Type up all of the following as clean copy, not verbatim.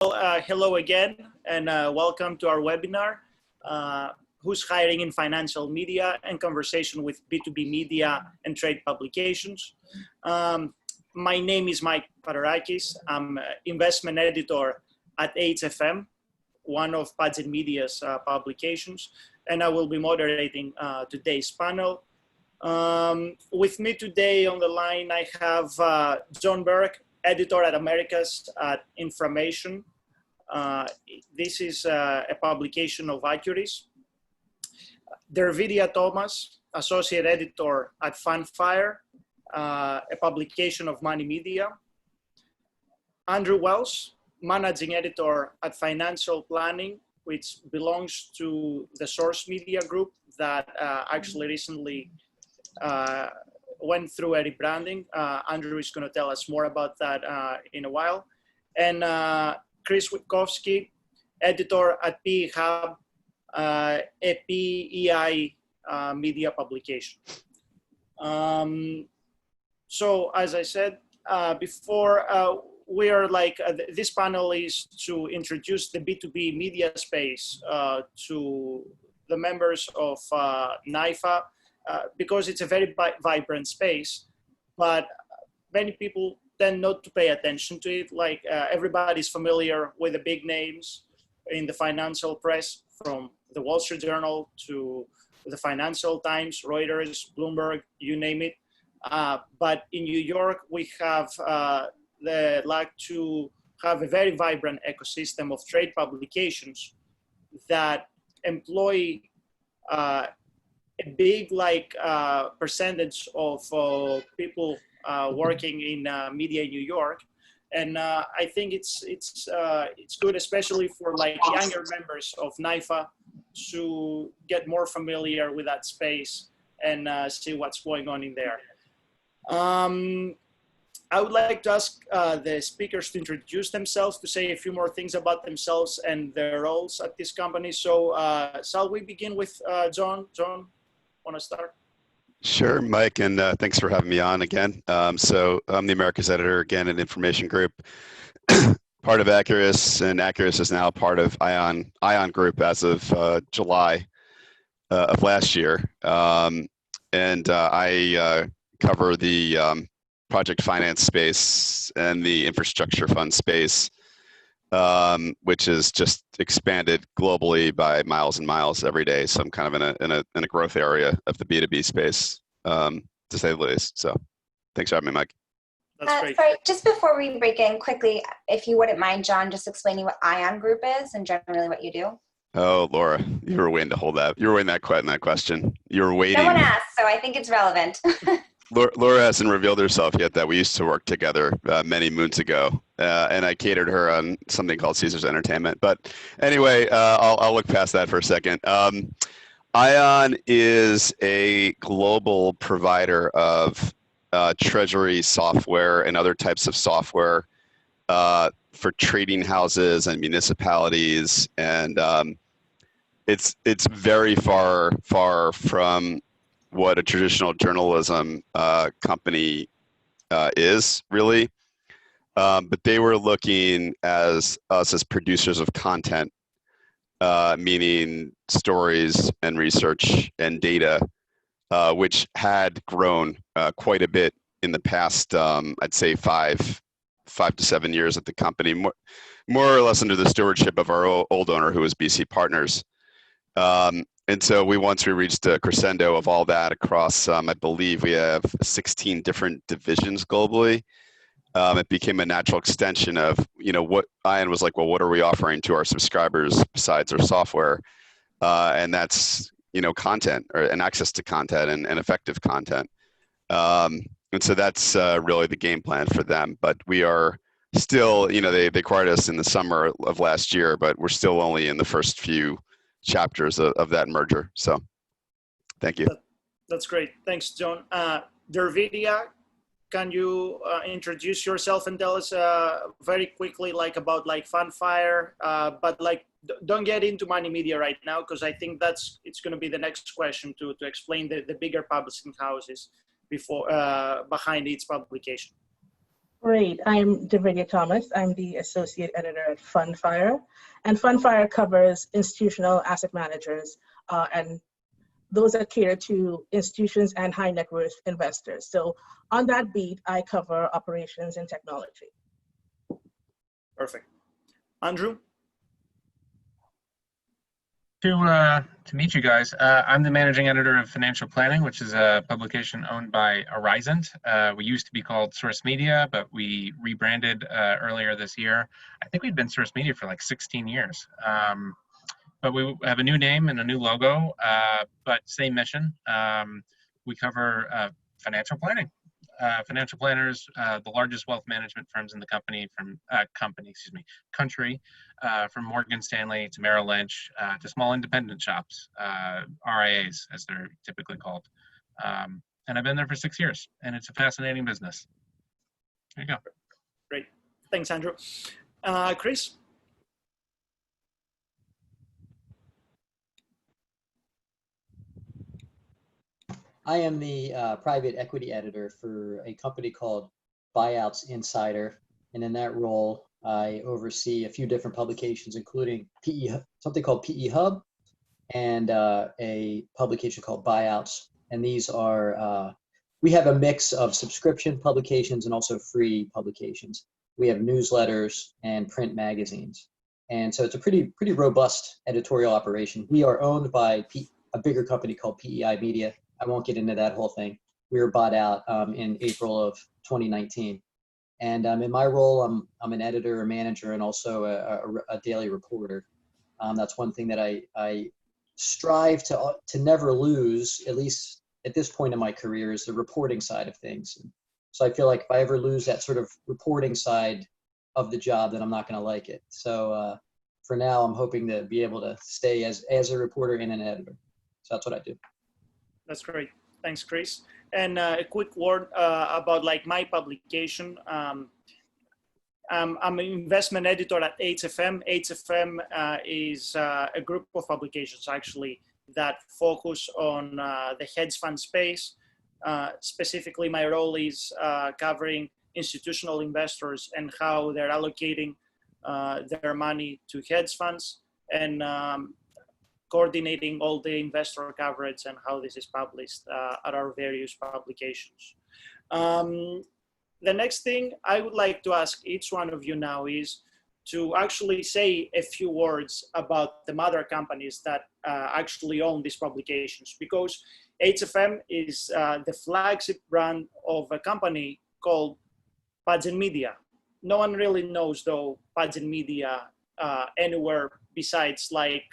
Hello again, and welcome to our webinar, Who's Hiring in Financial Media and Conversation with B2B Media and Trade Publications. My name is Mike Paterakis. I'm investment editor at HFM, one of Budget Media's publications, and I will be moderating today's panel. With me today on the line, I have Jon Berke, editor at Americas at Information. This is a publication of Accuracy. Dervidia Thomas, associate editor at Funfire, a publication of Money Media. Andrew Welsch, managing editor at Financial Planning, which belongs to the Source Media Group that actually recently went through a rebranding. Andrew is going to tell us more about that in a while. And Chris Witkowski, editor at PE Hub, a PEI media publication. So as I said before, we are this panel is to introduce the B2B media space to the members of NIFA, because it's a very vibrant space, but many people tend not to pay attention to it. Everybody's familiar with the big names in the financial press, from the Wall Street Journal to the Financial Times, Reuters, Bloomberg, you name it. But in New York, we have the luck to have a very vibrant ecosystem of trade publications that employ a big percentage of people working in media in New York, and I think it's good, especially for younger members of NIFA, to get more familiar with that space and see what's going on in there. I would like to ask the speakers to introduce themselves, to say a few more things about themselves and their roles at this company. So shall we begin with Jon? Jon, want to start? Sure, Mike, and thanks for having me on again. So I'm the Americas editor again at Information Group, part of Accuracy, and Accuracy is now part of Ion Group as of July of last year. And I cover the project finance space and the infrastructure fund space, which is just expanded globally by miles and miles every day. So I'm kind of in a growth area of the B2B space, to say the least. So thanks for having me, Mike. That's great. Sorry, just before we break in quickly, if you wouldn't mind, Jon, just explaining what Ion Group is and generally what you do. Oh, Laura, you were waiting to hold that. You were waiting that question. You were waiting. No one asked, so I think it's relevant. Laura hasn't revealed herself yet that we used to work together many moons ago, and I catered her on something called Caesars Entertainment. But anyway, I'll look past that for a second. Ion is a global provider of treasury software and other types of software for trading houses and municipalities, and it's very far from what a traditional journalism company is, really. But they were looking as us as producers of content, meaning stories and research and data, which had grown quite a bit in the past, I'd say 5 to 7 years at the company, more or less under the stewardship of our old owner, who was BC Partners. And so once we reached a crescendo of all that across, I believe we have 16 different divisions globally. It became a natural extension of, what Ion was like, well, what are we offering to our subscribers besides our software? And that's, content and access to content and effective content. And so that's really the game plan for them. But we are still, they acquired us in the summer of last year, but we're still only in the first few chapters of that merger. So thank you. That's great. Thanks, Jon. Dervidia, can you introduce yourself and tell us very quickly about Funfire, but don't get into Money Media right now, because I think it's going to be the next question to explain the bigger publishing houses behind its publication. Great. I'm Davidia Thomas. I'm the associate editor at Fundfire, and Fundfire covers institutional asset managers and those that cater to institutions and high net worth investors. So on that beat, I cover operations and technology. Perfect. Andrew? To meet you guys, I'm the managing editor of Financial Planning, which is a publication owned by Horizont. We used to be called Source Media, but we rebranded earlier this year. I think we'd been Source Media for like 16 years. But we have a new name and a new logo, but same mission. We cover financial planning. Financial planners, the largest wealth management firms in the country, from Morgan Stanley to Merrill Lynch to small independent shops, RIAs as they're typically called. And I've been there for 6 years, and it's a fascinating business. There you go. Great. Thanks, Andrew. Chris? I am the private equity editor for a company called Buyouts Insider. And in that role, I oversee a few different publications, including something called PE Hub and a publication called Buyouts. And these are, we have a mix of subscription publications and also free publications. We have newsletters and print magazines. And so it's a pretty robust editorial operation. We are owned by a bigger company called PEI Media. I won't get into that whole thing. We were bought out in April of 2019. And in my role, I'm an editor, a manager, and also a daily reporter. That's one thing that I strive to never lose, at least at this point in my career, is the reporting side of things. So I feel like if I ever lose that sort of reporting side of the job, then I'm not going to like it. So for now, I'm hoping to be able to stay as a reporter and an editor. So that's what I do. That's great. Thanks, Chris. And a quick word about like my publication. I'm an investment editor at HFM. HFM is a group of publications actually that focus on the hedge fund space. Specifically, my role is covering institutional investors and how they're allocating their money to hedge funds, and coordinating all the investor coverage and how this is published at our various publications. The next thing I would like to ask each one of you now is to actually say a few words about the mother companies that actually own these publications, because HFM is the flagship brand of a company called Pageant Media. No one really knows though Pageant Media anywhere besides like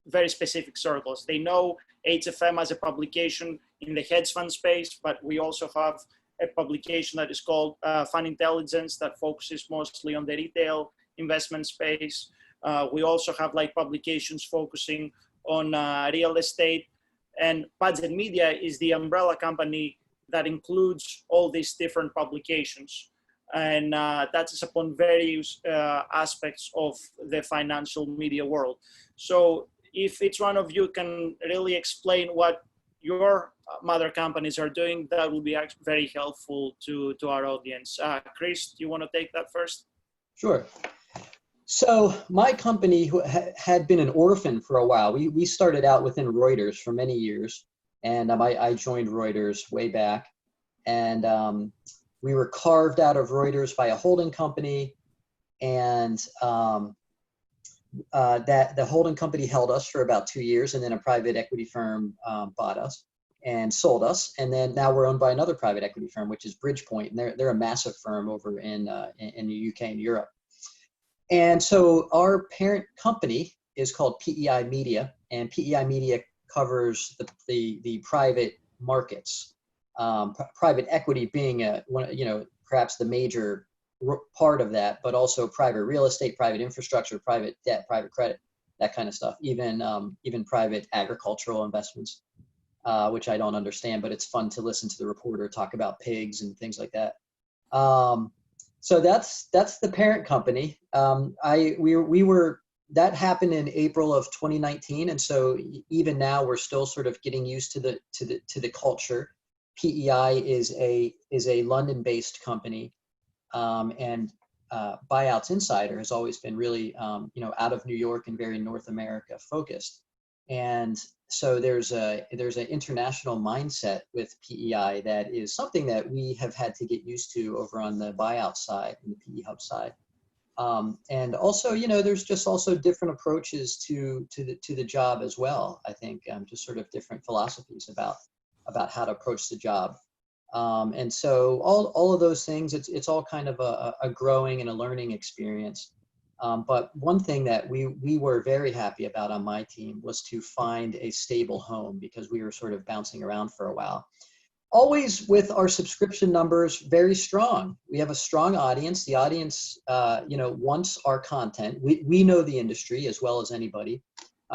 very specific circles. They know HFM as a publication in the hedge fund space, but we also have a publication that is called Fund Intelligence that focuses mostly on the retail investment space. We also have like publications focusing on real estate, and Pageant Media is the umbrella company that includes all these different publications. And that is upon various aspects of the financial media world. So if each one of you can really explain what your mother companies are doing, that will be very helpful to our audience. Chris, do you want to take that first? Sure. So my company had been an orphan for a while. We started out within Reuters for many years, and I joined Reuters way back. And we were carved out of Reuters by a holding company, and that the holding company held us for about 2 years, and then a private equity firm bought us and sold us, and then now we're owned by another private equity firm, which is Bridgepoint, and they're a massive firm over in the UK and Europe. And so our parent company is called PEI Media, and PEI Media covers the private markets, private equity being perhaps the major part of that, but also private real estate, private infrastructure, private debt, private credit, that kind of stuff, even private agricultural investments, which I don't understand, but it's fun to listen to the reporter talk about pigs and things like that. So that's the parent company. That happened in April of 2019, and so even now we're still sort of getting used to the culture. PEI is a London-based company, and Buyouts Insider has always been really, out of New York and very North America focused. And so there's an international mindset with PEI that is something that we have had to get used to over on the buyout side and the PE Hub side. And also, there's just also different approaches to the job as well. I think just sort of different philosophies about how to approach the job. And so all of those things, it's all kind of a growing and a learning experience. But one thing that we were very happy about on my team was to find a stable home, because we were sort of bouncing around for a while. Always with our subscription numbers very strong. We have a strong audience. The audience, wants our content. We know the industry as well as anybody.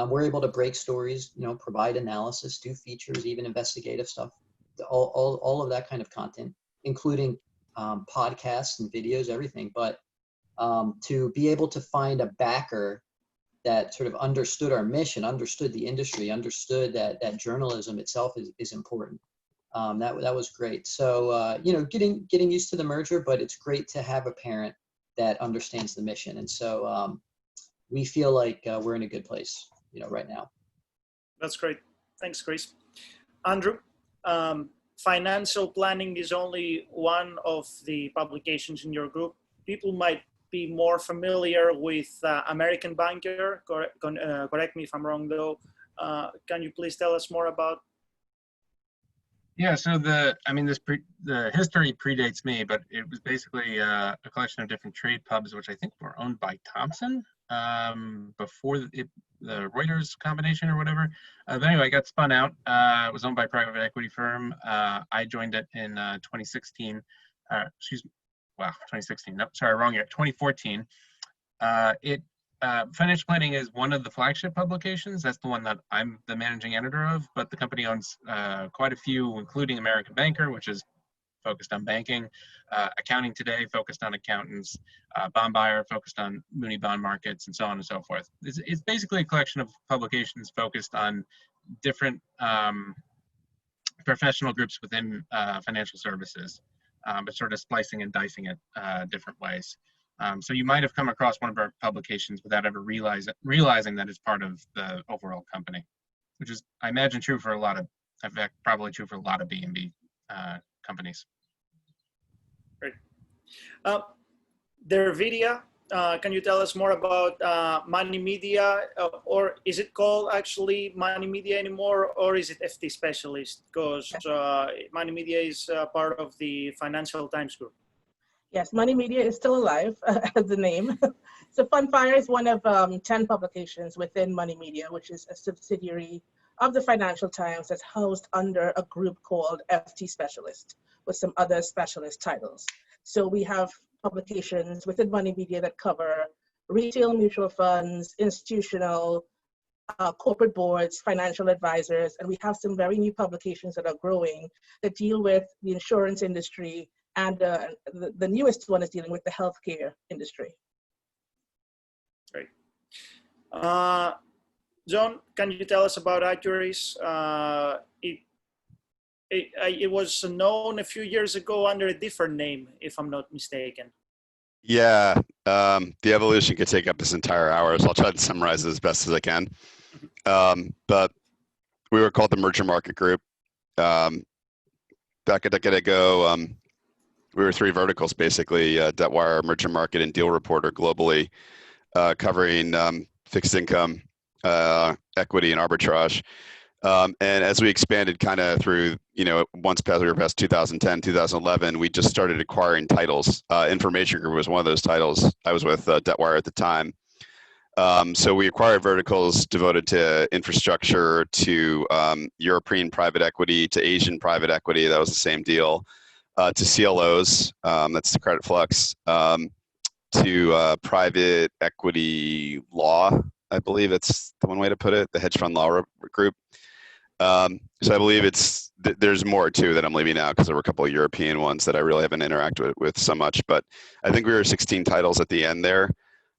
We're able to break stories, provide analysis, do features, even investigative stuff, all of that kind of content, including podcasts and videos, everything. But to be able to find a backer that sort of understood our mission, understood the industry, understood that journalism itself is important. That was great. So, getting used to the merger, but it's great to have a parent that understands the mission. And so we feel like we're in a good place, right now. That's great. Thanks, Chris. Andrew, financial planning is only one of the publications in your group. People might be more familiar with American Banker. Correct me if I'm wrong, though. Can you please tell us more about? Yeah, so the history predates me, but it was basically a collection of different trade pubs, which I think were owned by Thomson before the Reuters combination or whatever. But anyway, it got spun out. It was owned by a private equity firm. I joined it in 2016. 2016. No, sorry, wrong year. 2014. Financial Planning is one of the flagship publications. That's the one that I'm the managing editor of, but the company owns quite a few, including American Banker, which is focused on banking, Accounting Today, focused on accountants, Bond Buyer, focused on muni bond markets, and so on and so forth. It's basically a collection of publications focused on different professional groups within financial services, but sort of splicing and dicing it different ways. So you might have come across one of our publications without ever realizing that it's part of the overall company, which is, I imagine, true for a lot of, in fact, probably true for a lot of B2B companies. Great. Dervidia, can you tell us more about Money Media, or is it called actually Money Media anymore, or is it FT Specialist? Because Money Media is part of the Financial Times Group. Yes, Money Media is still alive, as the name. So Funfire is one of 10 publications within Money Media, which is a subsidiary of the Financial Times that's housed under a group called FT Specialist, with some other specialist titles. So we have publications within Money Media that cover retail mutual funds, institutional, corporate boards, financial advisors, and we have some very new publications that are growing that deal with the insurance industry, and the newest one is dealing with the healthcare industry. Great. Jon, can you tell us about Actuaries? It was known a few years ago under a different name, if I'm not mistaken. Yeah, the evolution could take up this entire hour, so I'll try to summarize it as best as I can. But we were called the Merger Market Group. Back a decade ago, we were three verticals, basically, Debtwire, Merger Market, and Deal Reporter globally, covering fixed income, equity, and arbitrage. And as we expanded kind of through, we were past 2010, 2011, we just started acquiring titles. Information Group was one of those titles. I was with Debtwire at the time. So we acquired verticals devoted to infrastructure, to European private equity, to Asian private equity. That was the same deal. To CLOs, that's the credit flux, to private equity law, I believe it's the one way to put it, the hedge fund law group. So I believe there's more too that I'm leaving out because there were a couple of European ones that I really haven't interacted with so much, but I think we were 16 titles at the end there,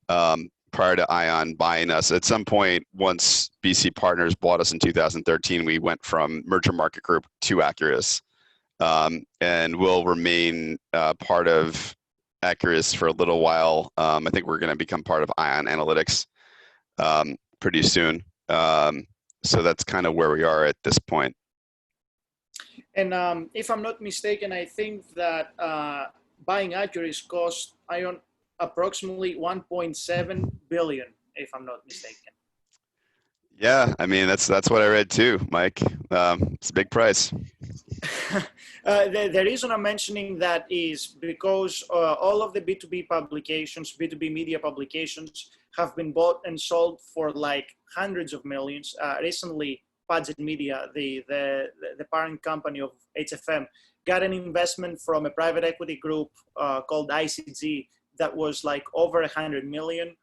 prior to Ion buying us. At some point, once BC Partners bought us in 2013, we went from Merger Market Group to Accurus. And will remain part of Accurus for a little while. I think we're going to become part of Ion Analytics pretty soon. So that's kind of where we are at this point. And if I'm not mistaken, I think that buying Accurus cost Ion approximately 1.7 billion, if I'm not mistaken. Yeah, I mean that's what I read too, Mike. It's a big price. The reason I'm mentioning that is because all of the B2B publications, B2B media publications, have been bought and sold for like hundreds of millions. Recently, Budget Media, the parent company of HFM, got an investment from a private equity group called ICG that was like over 100 million.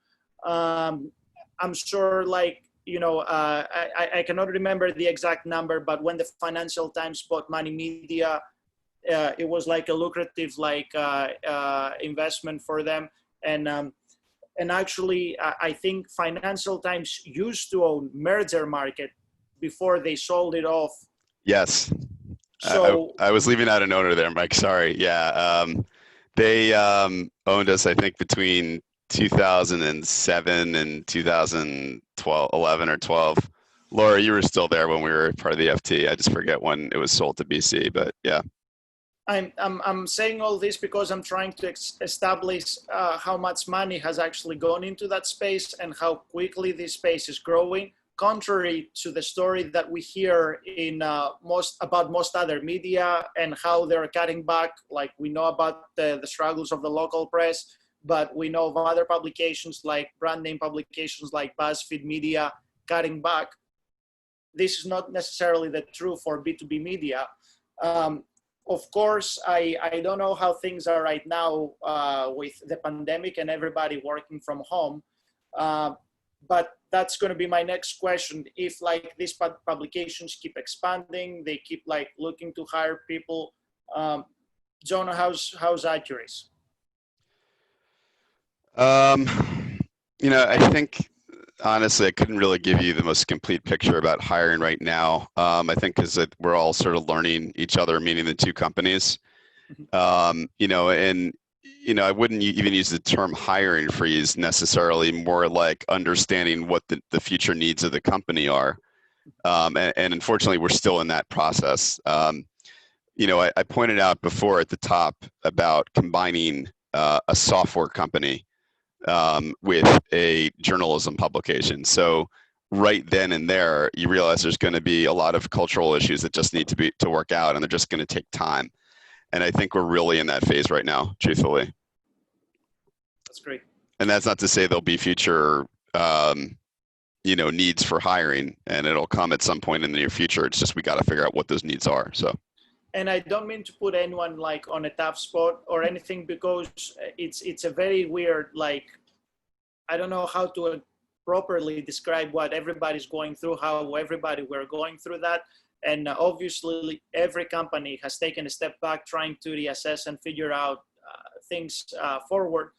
I'm sure, like, you know, I cannot remember the exact number, but when the Financial Times bought Money Media, it was like a lucrative investment for them. And actually, I think Financial Times used to own Merger Market before they sold it off. Yes. So I was leaving out an owner there, Mike. Sorry. Yeah. They owned us, I think, between 2007 and 2012, 11 or 12. Laura, you were still there when we were part of the FT. I just forget when it was sold to BC, but yeah. I'm saying all this because I'm trying to establish how much money has actually gone into that space and how quickly this space is growing, contrary to the story that we hear in most other media and how they're cutting back. Like, we know about the struggles of the local press, but we know of other publications, like brand name publications like BuzzFeed Media, cutting back. This is not necessarily the true for B2B media. Of course, I don't know how things are right now with the pandemic and everybody working from home, but that's going to be my next question. If like these publications keep expanding, they keep like looking to hire people. Jon, how's Accurus? You know, I think honestly, I couldn't really give you the most complete picture about hiring right now. I think because we're all sort of learning each other, meaning the two companies. You know, and you know, I wouldn't even use the term hiring freeze necessarily. More like understanding what the future needs of the company are. And unfortunately, we're still in that process. You know, I pointed out before at the top about combining a software company with a journalism publication. So right then and there, you realize there's going to be a lot of cultural issues that just need to work out, and they're just going to take time. And I think we're really in that phase right now, truthfully. That's great. And that's not to say there'll be future, you know, needs for hiring, and it'll come at some point in the near future. It's just we got to figure out what those needs are. So. And I don't mean to put anyone like on a tough spot or anything, because it's a very weird, like, I don't know how to properly describe what everybody's going through, how everybody we're going through that. And obviously every company has taken a step back trying to reassess and figure out things forward.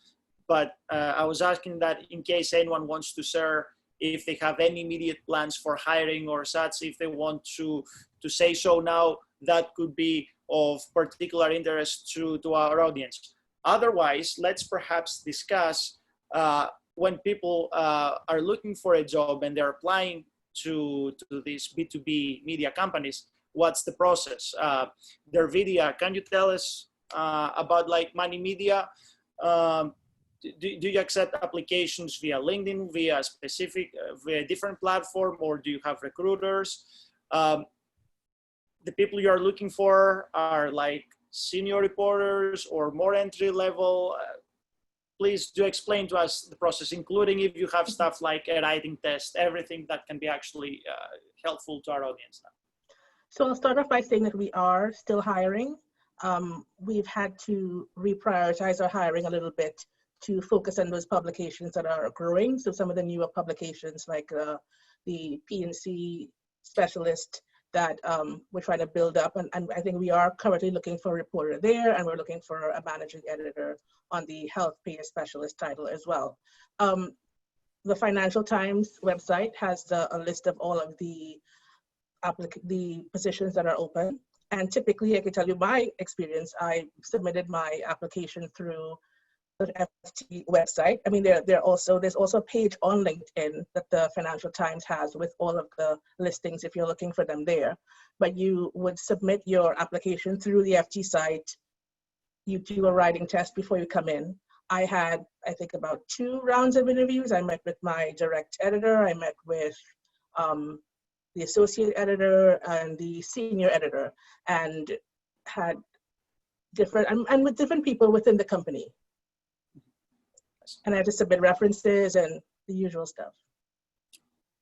But I was asking that in case anyone wants to share if they have any immediate plans for hiring or such, if they want to say so now, that could be of particular interest to our audience. Otherwise, let's perhaps discuss when people are looking for a job and they're applying to these B2B media companies, what's the process? Dervidia, can you tell us about like Money Media? Do you accept applications via LinkedIn, via a different platform, or do you have recruiters? The people you are looking for are like senior reporters or more entry level. Please do explain to us the process, including if you have stuff like a writing test, everything that can be actually helpful to our audience now. So I'll start off by saying that we are still hiring. We've had to reprioritize our hiring a little bit to focus on those publications that are growing. So some of the newer publications like the P&C specialist that we're trying to build up. And I think we are currently looking for a reporter there, and we're looking for a managing editor on the health pay specialist title as well. The Financial Times website has a list of all of the positions that are open. And typically, I can tell you my experience, I submitted my application through FT website. I mean, there's also a page on LinkedIn that the Financial Times has with all of the listings if you're looking for them there. But you would submit your application through the FT site. You do a writing test before you come in. I had, I think, about 2 rounds of interviews. I met with my direct editor. I met with the associate editor and the senior editor, and had different, and with different people within the company. And I had to submit references and the usual stuff.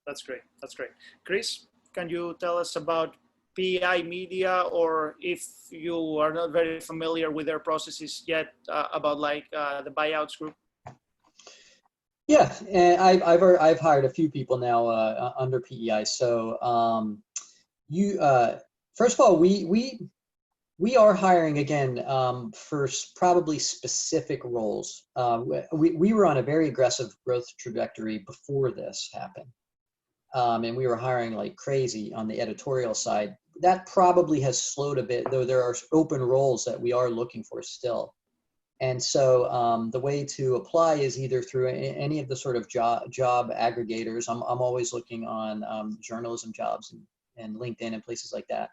That's great. That's great. Chris, can you tell us about PI Media, or if you are not very familiar with their processes yet, about like the buyouts group? Yeah, and I've hired a few people now under PEI. So first of all, we are hiring again for probably specific roles. We were on a very aggressive growth trajectory before this happened, and we were hiring like crazy on the editorial side. That probably has slowed a bit, though there are open roles that we are looking for still. And so the way to apply is either through any of the sort of job aggregators. I'm always looking on journalism jobs and LinkedIn and places like that.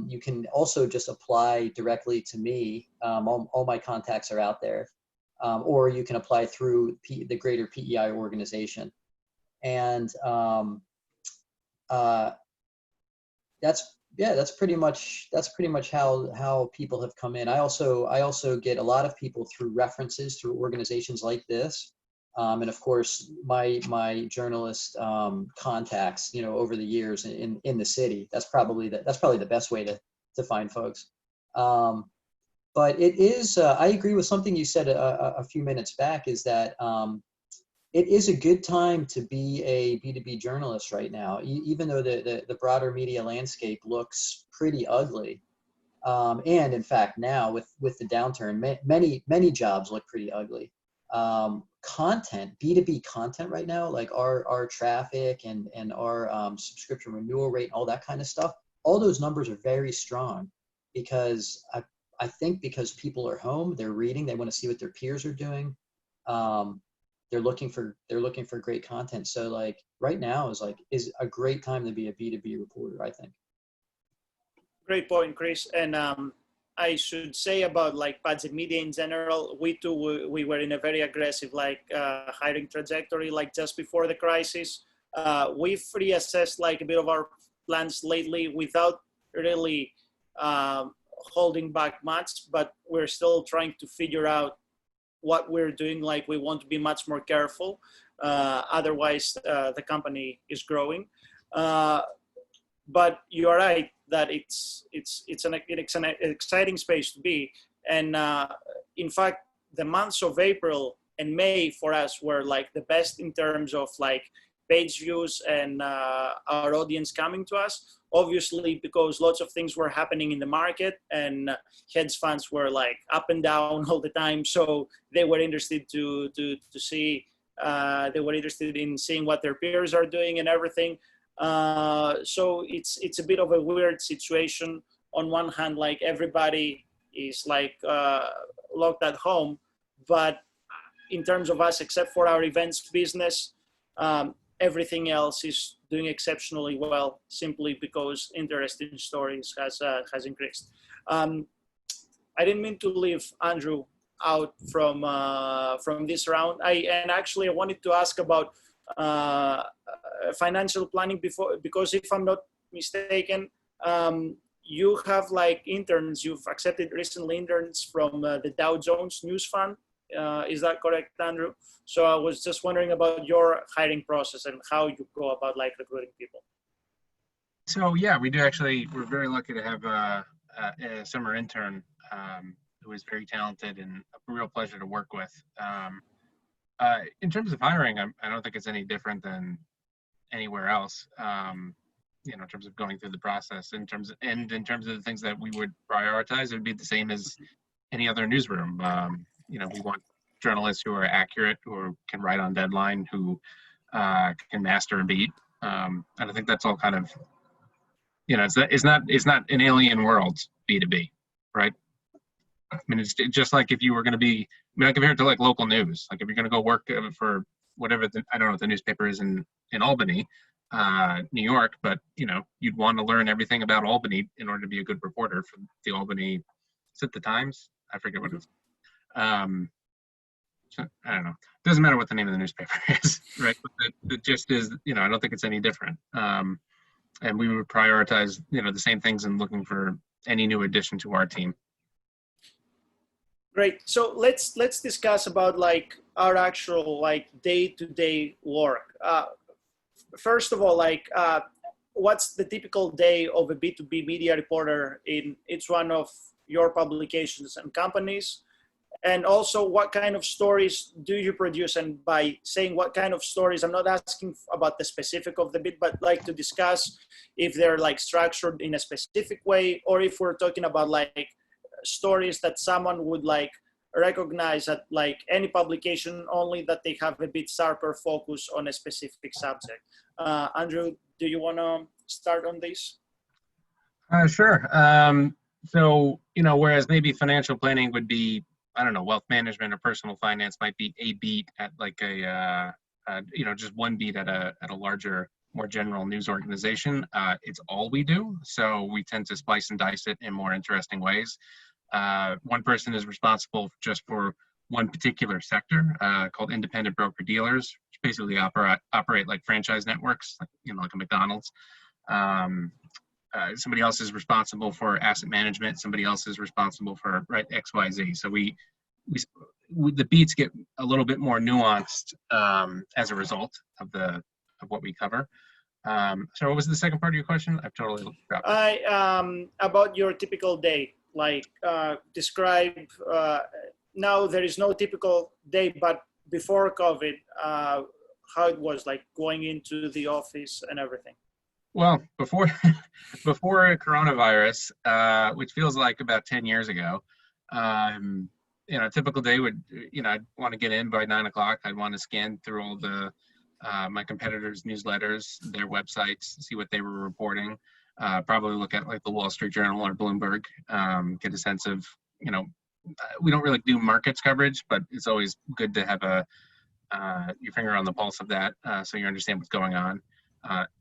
You can also just apply directly to me. All my contacts are out there. Or you can apply through the greater PEI organization. And that's pretty much how people have come in. I also get a lot of people through references through organizations like this, and of course my journalist contacts, you know, over the years in the city. That's probably the best way to find folks. But it is I agree with something you said a few minutes back, is that it is a good time to be a B2B journalist right now, even though the broader media landscape looks pretty ugly. And in fact, now with the downturn, many jobs look pretty ugly. Content, B2B content right now, like our traffic and our subscription renewal rate, all that kind of stuff, all those numbers are very strong because I think because people are home, they're reading, they want to see what their peers are doing. They're looking for great content. So like right now is a great time to be a B2B reporter, I think. Great point, Chris. And I should say about like Pads Media in general, we were in a very aggressive like hiring trajectory, like just before the crisis. We've reassessed like a bit of our plans lately without really holding back much, but we're still trying to figure out what we're doing. Like we want to be much more careful, otherwise the company is growing. But you're right that it's an exciting space to be. And in fact, the months of April and May for us were like the best in terms of like page views and our audience coming to us. Obviously, because lots of things were happening in the market and hedge funds were like up and down all the time. So they were interested to see, they were interested in seeing what their peers are doing and everything. So it's a bit of a weird situation. On one hand, like everybody is like locked at home, but in terms of us, except for our events business, everything else is doing exceptionally well, simply because interest in stories has increased. I didn't mean to leave Andrew out from this round. I wanted to ask about financial planning because if I'm not mistaken, you have like interns. You've accepted recently interns from the Dow Jones News Fund. Is that correct, Andrew? So I was just wondering about your hiring process and how you go about like recruiting people. So yeah, we do actually. We're very lucky to have a summer intern who is very talented and a real pleasure to work with. In terms of hiring, I don't think it's any different than anywhere else. You know, in terms of going through the process, in terms of the things that we would prioritize, it would be the same as any other newsroom. You know, we want journalists who are accurate, who can write on deadline, who can master a beat. And I think that's all kind of, you know, it's not an alien world, B2B, right? I mean, it's just like if you were going to be, I mean, I compare it to like local news. Like if you're going to go work for whatever, I don't know what the newspaper is in Albany, New York, but you know, you'd want to learn everything about Albany in order to be a good reporter for the Albany, is it the Times? I forget what it's, so, I don't know. It doesn't matter what the name of the newspaper is, right? But the gist is, you know, I don't think it's any different. And we would prioritize, you know, the same things in looking for any new addition to our team. Great. So let's discuss about like our actual like day-to-day work. First of all, like what's the typical day of a B2B media reporter in each one of your publications and companies? And also, what kind of stories do you produce? And by saying what kind of stories, I'm not asking about the specific of the bit, but like to discuss if they're like structured in a specific way, or if we're talking about like stories that someone would like recognize at like any publication, only that they have a bit sharper focus on a specific subject. Andrew, do you want to start on this? Sure. So, you know, whereas maybe financial planning would be, I don't know, wealth management or personal finance might be a beat at like a, you know, just one beat at a larger, more general news organization. It's all we do. So we tend to splice and dice it in more interesting ways. One person is responsible just for one particular sector called independent broker dealers, which basically operate like franchise networks, like, you know, like a McDonald's. Somebody else is responsible for asset management. Somebody else is responsible for XYZ. So the beats get a little bit more nuanced as a result of what we cover. So what was the second part of your question? I've totally forgotten. About your typical day, like describe, now there is no typical day, but before COVID, how it was like going into the office and everything. Well, before coronavirus, which feels like about 10 years ago, you know, a typical day would, you know, I'd want to get in by 9 o'clock. I'd want to scan through all the my competitors' newsletters, their websites, see what they were reporting. Probably look at like the Wall Street Journal or Bloomberg, get a sense of, you know, we don't really do markets coverage, but it's always good to have your finger on the pulse of that, so you understand what's going on.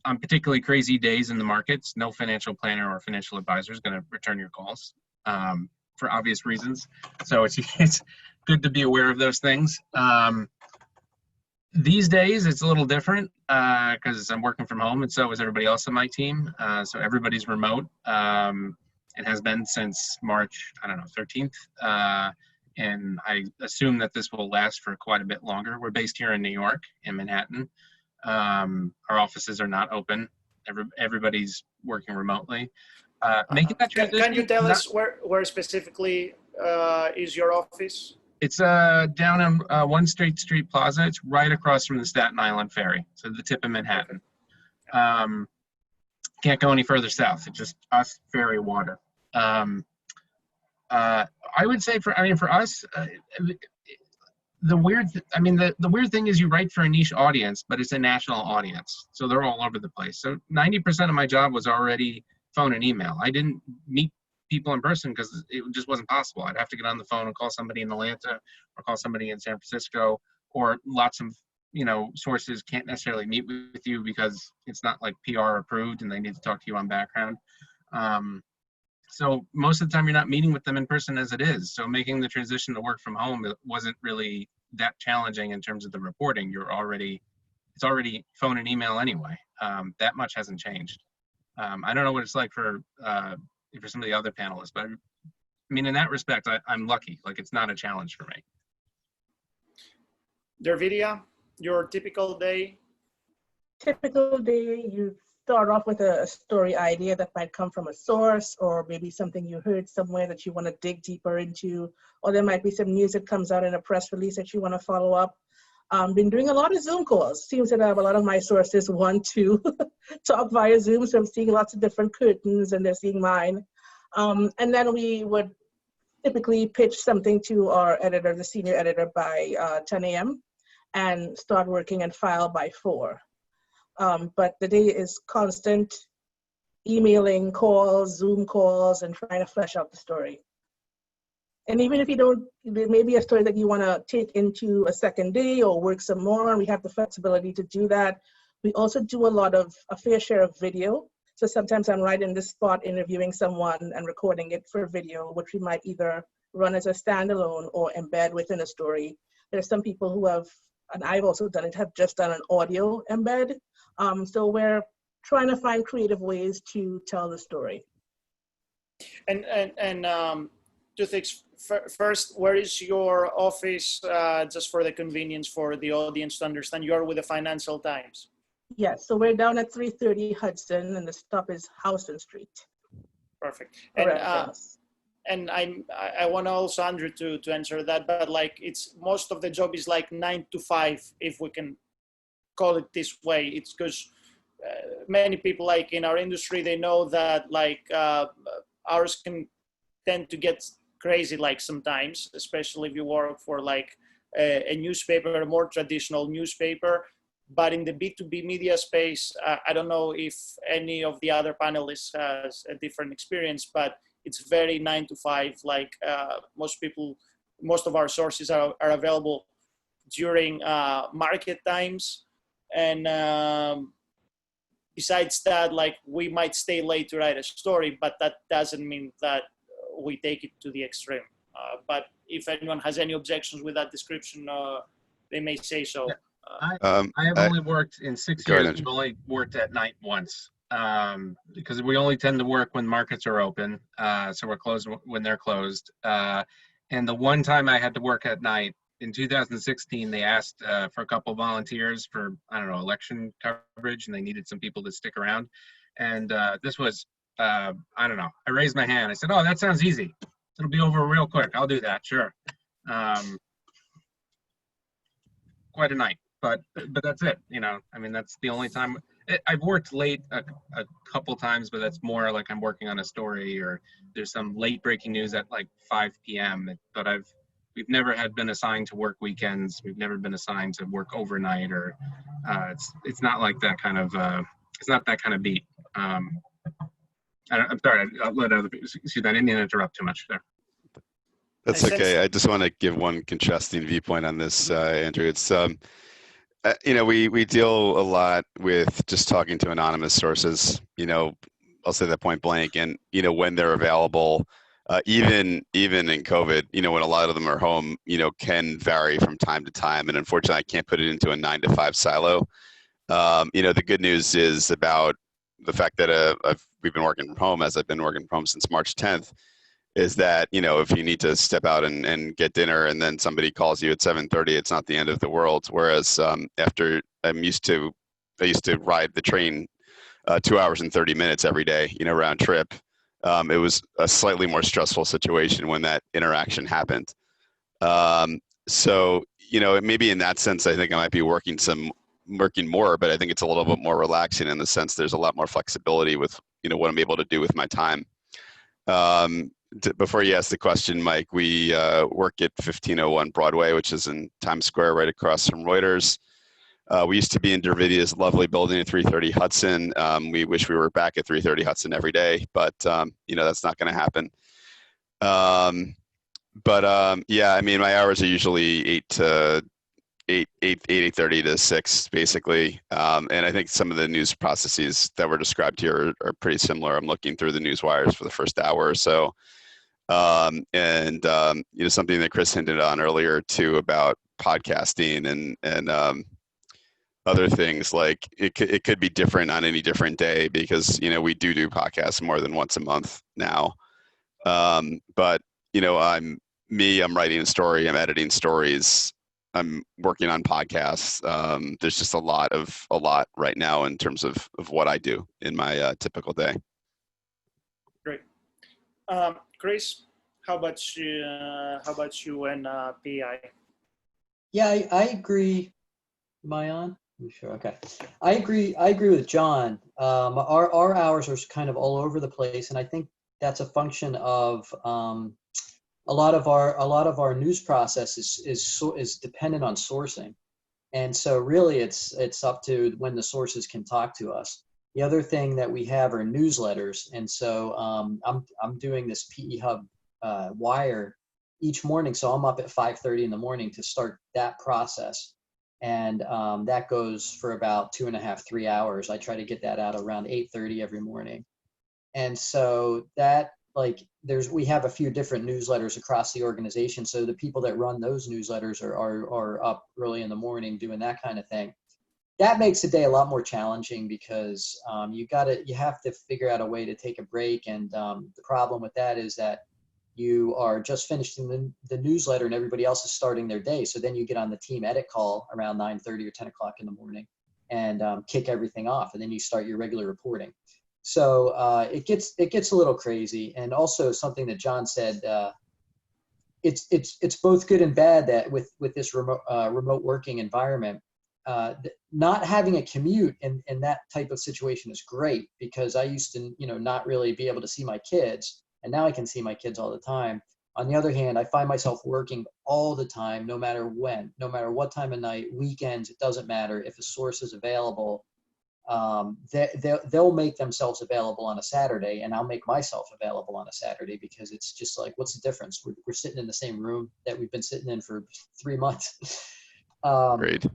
On particularly crazy days in the markets, no financial planner or financial advisor is going to return your calls for obvious reasons. So it's good to be aware of those things. These days, it's a little different because I'm working from home, and so is everybody else on my team. So everybody's remote. It has been since March, I don't know, 13th. And I assume that this will last for quite a bit longer. We're based here in New York, in Manhattan. Our offices are not open. Everybody's working remotely. Making that transition. Can you tell us where specifically is your office? It's down on 1 State Street Plaza. It's right across from the Staten Island Ferry, so the tip of Manhattan. Can't go any further south. It's just us, ferry, water. I would say for us, the weird thing is you write for a niche audience, but it's a national audience, so they're all over the place. So 90% of my job was already phone and email. I didn't meet people in person because it just wasn't possible. I'd have to get on the phone and call somebody in Atlanta or call somebody in San Francisco, or lots of, you know, sources can't necessarily meet with you because it's not like PR approved and they need to talk to you on background. So most of the time you're not meeting with them in person as it is. So making the transition to work from home, it wasn't really that challenging in terms of the reporting. It's already phone and email anyway. That much hasn't changed. I don't know what it's like for some of the other panelists, but I mean, in that respect, I'm lucky. Like, it's not a challenge for me. Dervidia, your typical day? Typical day, you start off with a story idea that might come from a source, or maybe something you heard somewhere that you want to dig deeper into, or there might be some news that comes out in a press release that you want to follow up. Been doing a lot of Zoom calls. Seems that a lot of my sources want to talk via Zoom, so I'm seeing lots of different curtains and they're seeing mine. And then we would typically pitch something to our editor, the senior editor, by 10 a.m. and start working and file by 4. But the day is constant emailing, calls, Zoom calls, and trying to flesh out the story. And even if you don't, there may be a story that you want to take into a second day or work some more, and we have the flexibility to do that. We also do a fair share of video. So sometimes I'm right in the spot interviewing someone and recording it for video, which we might either run as a standalone or embed within a story. There are some people who have, and I've also done it, have just done an audio embed. So we're trying to find creative ways to tell the story. And two things. First, where is your office, just for the convenience for the audience to understand? You are with the Financial Times. Yes, so we're down at 330 Hudson, and the stop is Houston Street. Perfect. Correct, And I want also Andrew to answer that, but like it's most of the job is like 9 to 5, if we can call it this way. It's because many people like in our industry, they know that like hours can tend to get crazy like sometimes, especially if you work for like a newspaper, a more traditional newspaper. But in the B2B media space, I don't know if any of the other panelists has a different experience, but it's very 9 to 5. Like most of our sources are available during market times. And besides that, like we might stay late to write a story, but that doesn't mean that we take it to the extreme. But if anyone has any objections with that description, they may say so. Yeah. I have only worked in 6 years. We've only worked at night once, because we only tend to work when markets are open. So we're closed when they're closed. And the one time I had to work at night in 2016, they asked for a couple volunteers for, I don't know, election coverage, and they needed some people to stick around. And this was, I don't know, I raised my hand. I said, oh, that sounds easy. It'll be over real quick. I'll do that, sure. Quite a night. But that's it, you know. I mean, that's the only time. I've worked late a couple times, but that's more like I'm working on a story or there's some late breaking news at like 5 p.m. But we've never been assigned to work weekends. We've never been assigned to work overnight, or it's not like that kind of it's not that kind of beat. I'm sorry. I'll let other people. Excuse me. I didn't mean to interrupt too much there. That's okay. I just want to give one contrasting viewpoint on this, Andrew. It's you know, we deal a lot with just talking to anonymous sources, you know, I'll say that point blank, and, you know, when they're available, even in COVID, you know, when a lot of them are home, you know, can vary from time to time. And unfortunately, I can't put it into a 9 to 5 silo. You know, the good news is about the fact that we've been working from home, as I've been working from home since March 10th, is that, you know, if you need to step out and get dinner and then somebody calls you at 7:30, it's not the end of the world. Whereas after I used to ride the train 2 hours and 30 minutes every day, you know, round trip. It was a slightly more stressful situation when that interaction happened. So, you know, maybe in that sense, I think I might be working more, but I think it's a little bit more relaxing in the sense there's a lot more flexibility with, you know, what I'm able to do with my time. Before you ask the question, Mike, we work at 1501 Broadway, which is in Times Square, right across from Reuters. We used to be in Dervidia's lovely building at 330 Hudson. We wish we were back at 330 Hudson every day, but you know, that's not going to happen. Yeah, I mean, my hours are usually 8:30 to 6, basically. And I think some of the news processes that were described here are pretty similar. I'm looking through the news wires for the first hour or so. You know, something that Chris hinted on earlier too about podcasting and other things, like it could be different on any different day, because, you know, we do podcasts more than once a month now. But, you know, I'm writing a story, I'm editing stories, I'm working on podcasts. There's just a lot right now in terms of what I do in my typical day. Great. Chris, how about you and PI? Yeah, I agree. Am I on? I'm sure. Okay. I agree with John. Our hours are kind of all over the place, and I think that's a function of a lot of our news process is dependent on sourcing, and so really it's up to when the sources can talk to us. The other thing that we have are newsletters, and so I'm doing this PE Hub Wire each morning. So I'm up at 5:30 in the morning to start that process. And that goes for about 2.5, 3 hours. I try to get that out around 8:30 every morning. And so that, like, we have a few different newsletters across the organization. So the people that run those newsletters are up early in the morning doing that kind of thing. That makes the day a lot more challenging because you have to figure out a way to take a break. And the problem with that is that you are just finishing the newsletter and everybody else is starting their day. So then you get on the team edit call around 9:30 or 10 o'clock in the morning and kick everything off. And then you start your regular reporting. So it gets a little crazy. And also something that Jon said, it's both good and bad that with this remote working environment, not having a commute in that type of situation is great, because I used to, not really be able to see my kids, and now I can see my kids all the time. On the other hand, I find myself working all the time, no matter when, no matter what time of night, weekends, it doesn't matter. If a source is available, they'll make themselves available on a Saturday, and I'll make myself available on a Saturday, because it's just like, what's the difference? We're sitting in the same room that we've been sitting in for 3 months. Great.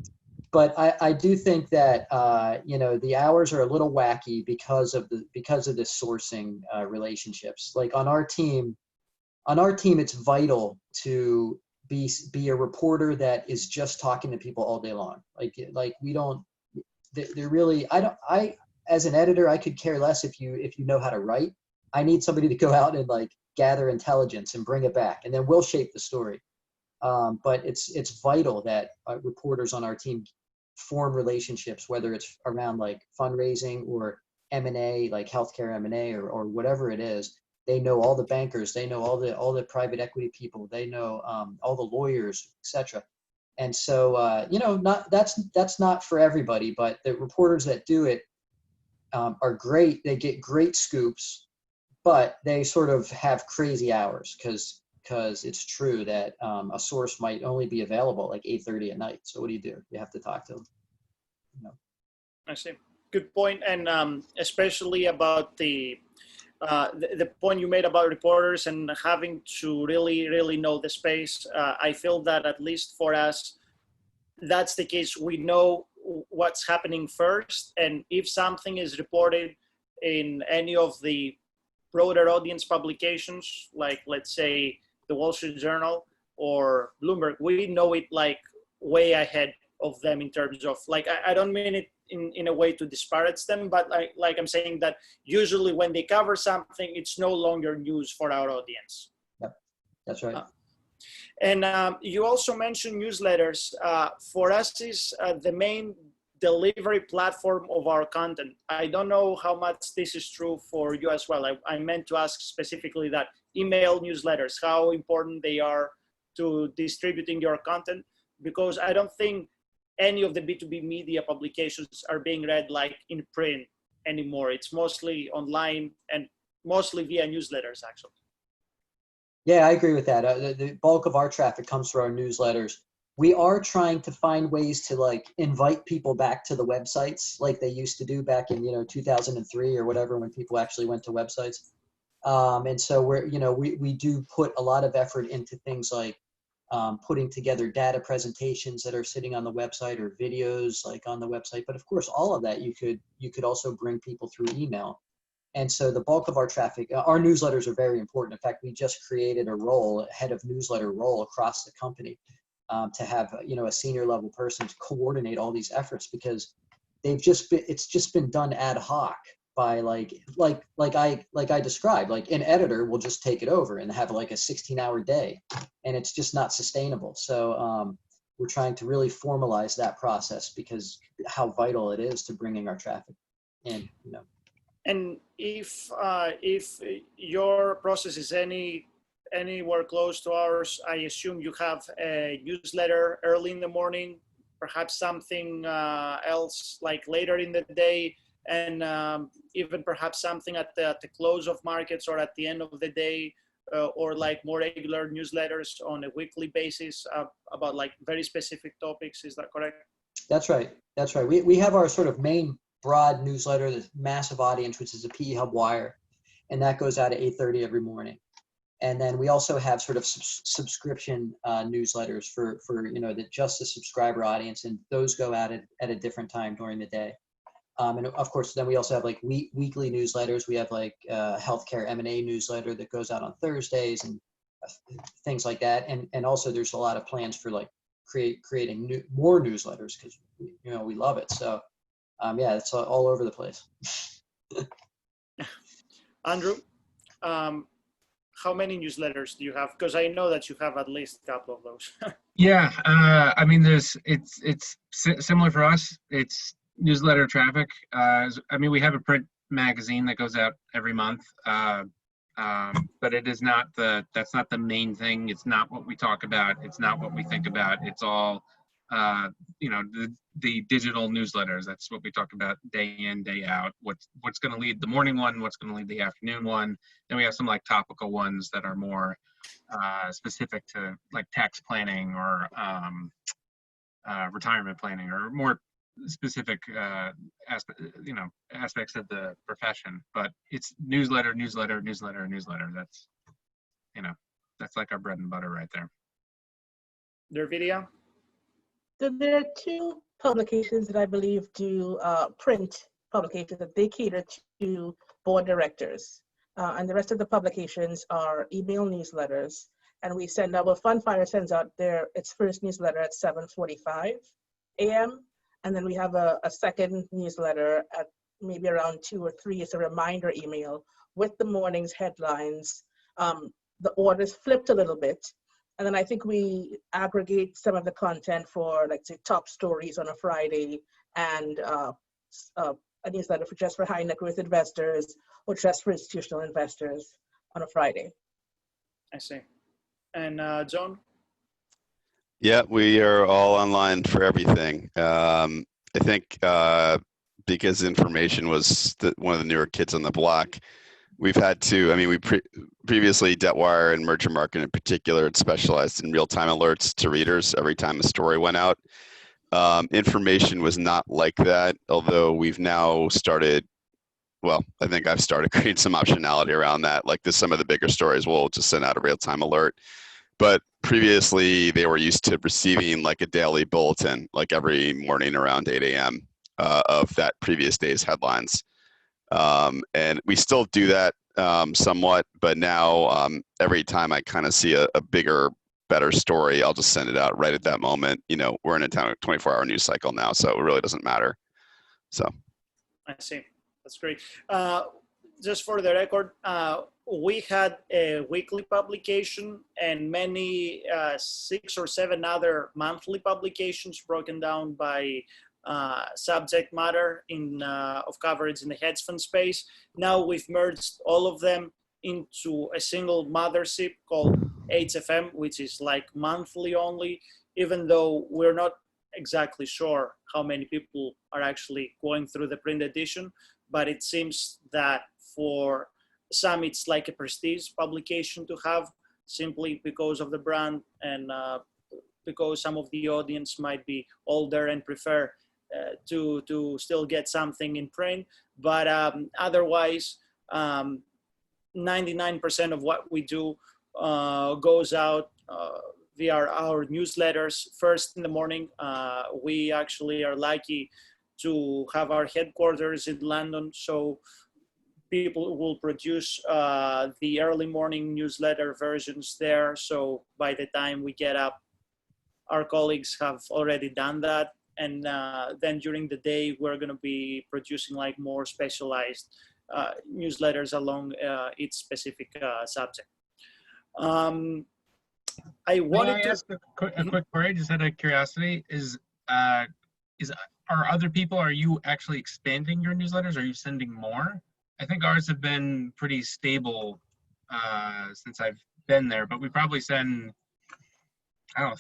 But I do think that the hours are a little wacky because of the sourcing relationships. Like on our team, it's vital to be a reporter that is just talking to people all day long. Like we don't. They're really. I as an editor, I could care less if you know how to write. I need somebody to go out and like gather intelligence and bring it back, and then we'll shape the story. But it's vital that reporters on our team form relationships, whether it's around like fundraising or M&A, like healthcare M&A or whatever it is. They know all the bankers, they know all the private equity people, they know all the lawyers, etc. And so that's not for everybody, but the reporters that do it are great. They get great scoops, but they sort of have crazy hours because it's true that a source might only be available like 8:30 at night. So what do? You have to talk to them. I see. Good point. And especially about the point you made about reporters and having to really, really know the space. I feel that at least for us, that's the case. We know what's happening first. And if something is reported in any of the broader audience publications, like let's say the Wall Street Journal or Bloomberg, we know it like way ahead of them in terms of like, I don't mean it in a way to disparage them, but like I'm saying that usually when they cover something, it's no longer news for our audience. Yep, that's right. And you also mentioned newsletters. For us is the main delivery platform of our content. I don't know how much this is true for you as well. I meant to ask specifically that email newsletters, how important they are to distributing your content, because I don't think any of the B2B media publications are being read like in print anymore. It's mostly online and mostly via newsletters, actually. Yeah, I agree with that. The bulk of our traffic comes through our newsletters. We are trying to find ways to like invite people back to the websites like they used to do back in 2003 or whatever, when people actually went to websites. And so we do put a lot of effort into things like putting together data presentations that are sitting on the website or videos like on the website. But of course, all of that you could also bring people through email. And so the bulk of our traffic, our newsletters are very important. In fact, we just created a head of newsletter role across the company to have a senior level person to coordinate all these efforts, because it's just been done ad hoc by like I described. Like an editor will just take it over and have like a 16-hour day, and it's just not sustainable. So we're trying to really formalize that process because how vital it is to bringing our traffic in. And if your process is anywhere close to ours, I assume you have a newsletter early in the morning, perhaps something else like later in the day, and even perhaps something at the close of markets or at the end of the day, or like more regular newsletters on a weekly basis about like very specific topics. Is that correct? That's right. That's right. We have our sort of main broad newsletter, this massive audience, which is a PE Hub Wire, and that goes out at 8:30 every morning. And then we also have sort of subscription newsletters for just the subscriber audience, and those go out at a different time during the day. And of course, then we also have like weekly newsletters. We have like healthcare M&A newsletter that goes out on Thursdays and things like that. And also there's a lot of plans for like creating more newsletters because we love it. So yeah, it's all over the place. Andrew, how many newsletters do you have? Because I know that you have at least a couple of those. Yeah, I mean, it's similar for us. It's newsletter traffic. I mean, we have a print magazine that goes out every month, but it is not that's not the main thing. It's not what we talk about. It's not what we think about. It's all, the digital newsletters. That's what we talk about day in, day out. What's going to lead the morning one? What's going to lead the afternoon one? Then we have some like topical ones that are more specific to like tax planning or retirement planning, or more specific aspects of the profession. But it's newsletter. That's that's like our bread and butter right there. Their video. So there are two publications that I believe do print publications that they cater to board directors. And the rest of the publications are email newsletters. And we send out, Funfire sends out its first newsletter at 7:45 a.m. And then we have a second newsletter at maybe around 2 or 3. It's a reminder email with the morning's headlines. The orders flipped a little bit. And then I think we aggregate some of the content for, like, say, top stories on a Friday, and a newsletter just for high net worth investors or just for institutional investors on a Friday. I see. And Jon? Yeah, we are all online for everything. I think because information was one of the newer kids on the block, we've had to, we previously, Debtwire and Merger Market in particular, had specialized in real-time alerts to readers every time a story went out. Information was not like that, although we've now started, I think I've started creating some optionality around that. Like some of the bigger stories, we'll just send out a real-time alert. But previously, they were used to receiving like a daily bulletin, like every morning around 8 a.m. Of that previous day's headlines. And we still do that somewhat, but now every time I kind of see a bigger, better story, I'll just send it out right at that moment. We're in a 24-hour news cycle now, so it really doesn't matter. So I see. That's great. Just for the record, we had a weekly publication and many 6 or 7 other monthly publications broken down by subject matter of coverage in the hedge fund space. Now we've merged all of them into a single mothership called HFM, which is like monthly only, even though we're not exactly sure how many people are actually going through the print edition. But it seems that for some, it's like a prestige publication to have, simply because of the brand and because some of the audience might be older and prefer to still get something in print. But otherwise, 99% of what we do goes out via our newsletters first in the morning. We actually are lucky to have our headquarters in London, so people will produce the early morning newsletter versions there. So by the time we get up, our colleagues have already done that. And then during the day, we're going to be producing like more specialized newsletters along each specific subject. I wanted to ask a quick query, just out of curiosity. Are you actually expanding your newsletters? Are you sending more? I think ours have been pretty stable since I've been there, but we probably send,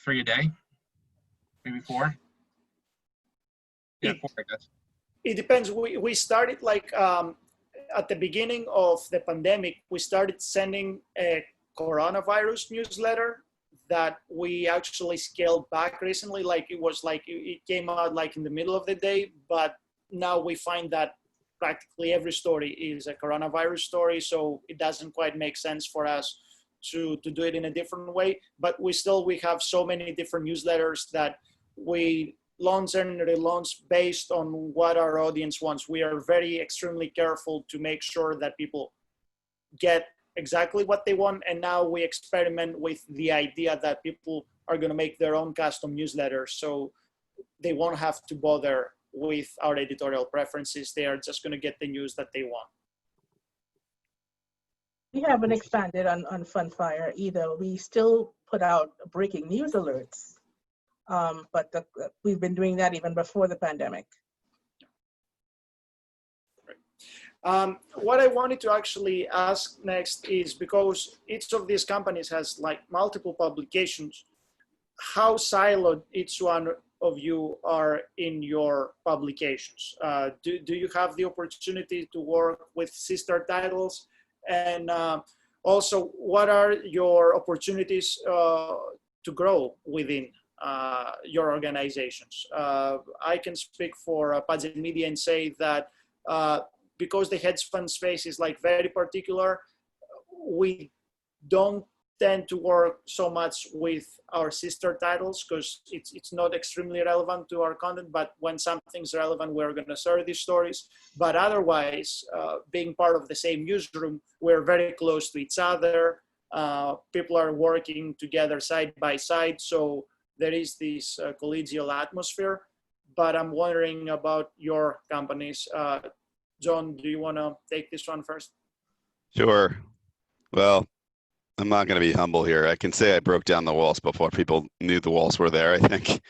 3 a day, maybe 4. Yeah, 4, I guess. It depends. We started like at the beginning of the pandemic, we started sending a coronavirus newsletter that we actually scaled back recently. Like it came out like in the middle of the day, but now we find that practically every story is a coronavirus story. So it doesn't quite make sense for us to do it in a different way, but we have so many different newsletters that we launch and relaunch based on what our audience wants. We are very extremely careful to make sure that people get exactly what they want. And now we experiment with the idea that people are going to make their own custom newsletters. So they won't have to bother with our editorial preferences. They are just going to get the news that they want. We haven't expanded on Funfire either. We still put out breaking news alerts, but we've been doing that even before the pandemic. What I wanted to actually ask next is, because each of these companies has like multiple publications, how siloed each one of you are in your publications? Do you have the opportunity to work with sister titles? And also, what are your opportunities to grow within your organizations? I can speak for Padgett Media and say that because the hedge fund space is like very particular, we don't tend to work so much with our sister titles because it's not extremely relevant to our content, but when something's relevant, we're going to share these stories. But otherwise, being part of the same newsroom, we're very close to each other. People are working together side by side, so there is this collegial atmosphere. But I'm wondering about your companies. Jon, do you want to take this one first? Sure. Well, I'm not going to be humble here. I can say I broke down the walls before people knew the walls were there, I think.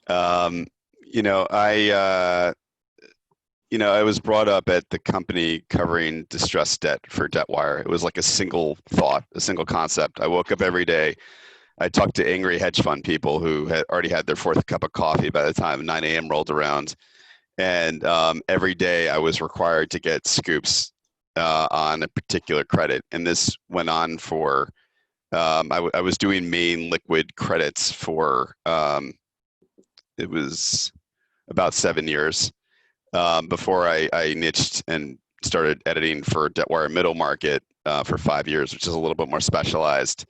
I was brought up at the company covering distressed debt for DebtWire. It was like a single thought, a single concept. I woke up every day. I talked to angry hedge fund people who had already had their fourth cup of coffee by the time 9 a.m. rolled around. And every day I was required to get scoops on a particular credit. And this went on for, I was doing main liquid credits for, it was about 7 years before I niched and started editing for DebtWire Middle Market for 5 years, which is a little bit more specialized,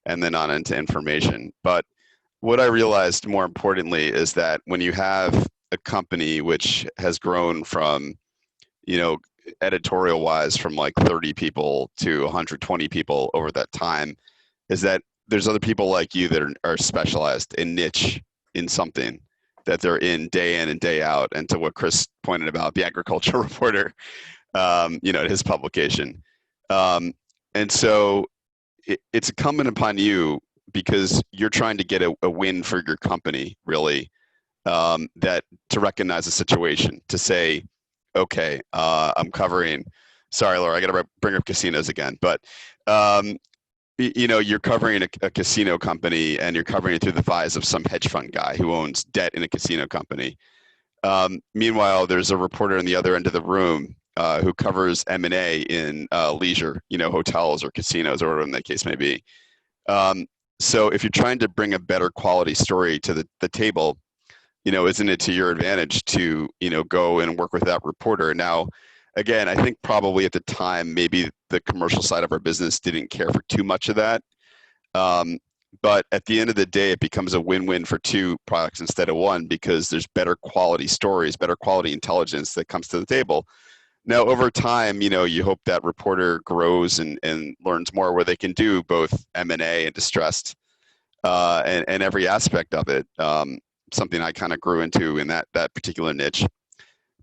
and then on into information. But what I realized more importantly is that when you have a company which has grown from, editorial wise from like 30 people to 120 people over that time, is that there's other people like you that are specialized in niche in something that they're in and day out. And to what Chris pointed about, the agriculture reporter, at his publication. And so it's incumbent upon you, because you're trying to get a win for your company, really, that to recognize the situation, to say, okay, I'm covering, sorry, Laura, I got to bring up casinos again, but you're covering a casino company and you're covering it through the eyes of some hedge fund guy who owns debt in a casino company. Meanwhile, there's a reporter on the other end of the room who covers M&A in leisure, hotels or casinos or whatever the case may be. So if you're trying to bring a better quality story to the table, isn't it to your advantage to, go and work with that reporter? Now, again, I think probably at the time, maybe the commercial side of our business didn't care for too much of that. But at the end of the day, it becomes a win-win for two products instead of one, because there's better quality stories, better quality intelligence that comes to the table. Now, over time, you hope that reporter grows and learns more, where they can do both M&A and distressed and every aspect of it. Something I kind of grew into in that particular niche.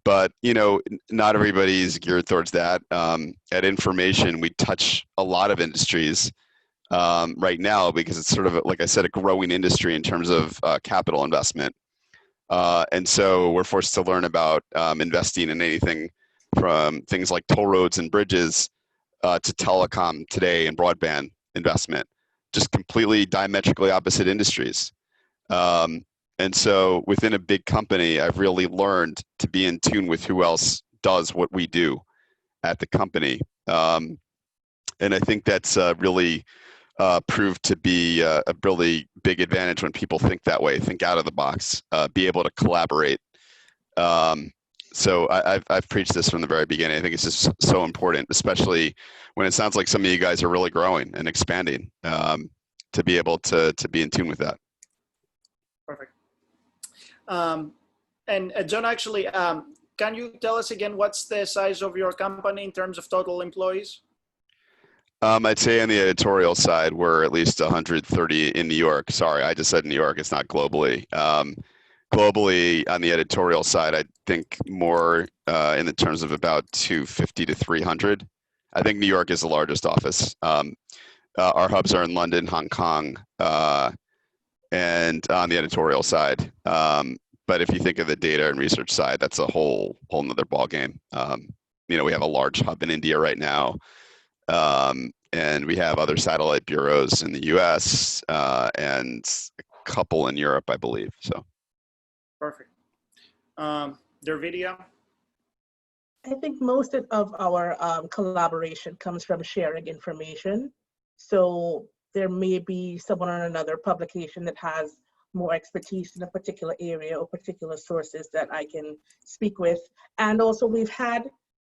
But, not everybody's geared towards that. At Information, we touch a lot of industries right now, because it's sort of, like I said, a growing industry in terms of capital investment. And so we're forced to learn about investing in anything from things like toll roads and bridges to telecom today and broadband investment, just completely diametrically opposite industries. And so within a big company, I've really learned to be in tune with who else does what we do at the company. And I think that's really proved to be a really big advantage when people think that way, think out of the box, be able to collaborate. So I've preached this from the very beginning. I think it's just so important, especially when it sounds like some of you guys are really growing and expanding, to be able to be in tune with that. Perfect. And John, actually, can you tell us again what's the size of your company in terms of total employees? I'd say on the editorial side, we're at least 130 in New York. Sorry, I just said New York. It's not globally. Globally, on the editorial side, I think more in the terms of about 250 to 300. I think New York is the largest office. Our hubs are in London, Hong Kong, and on the editorial side. But if you think of the data and research side, that's a whole nother ballgame. You know, we have a large hub in India right now. And we have other satellite bureaus in the US and a couple in Europe, I believe. So. Perfect. Their video? I think most of our collaboration comes from sharing information. So there may be someone on another publication that has more expertise in a particular area or particular sources that I can speak with. And also we've had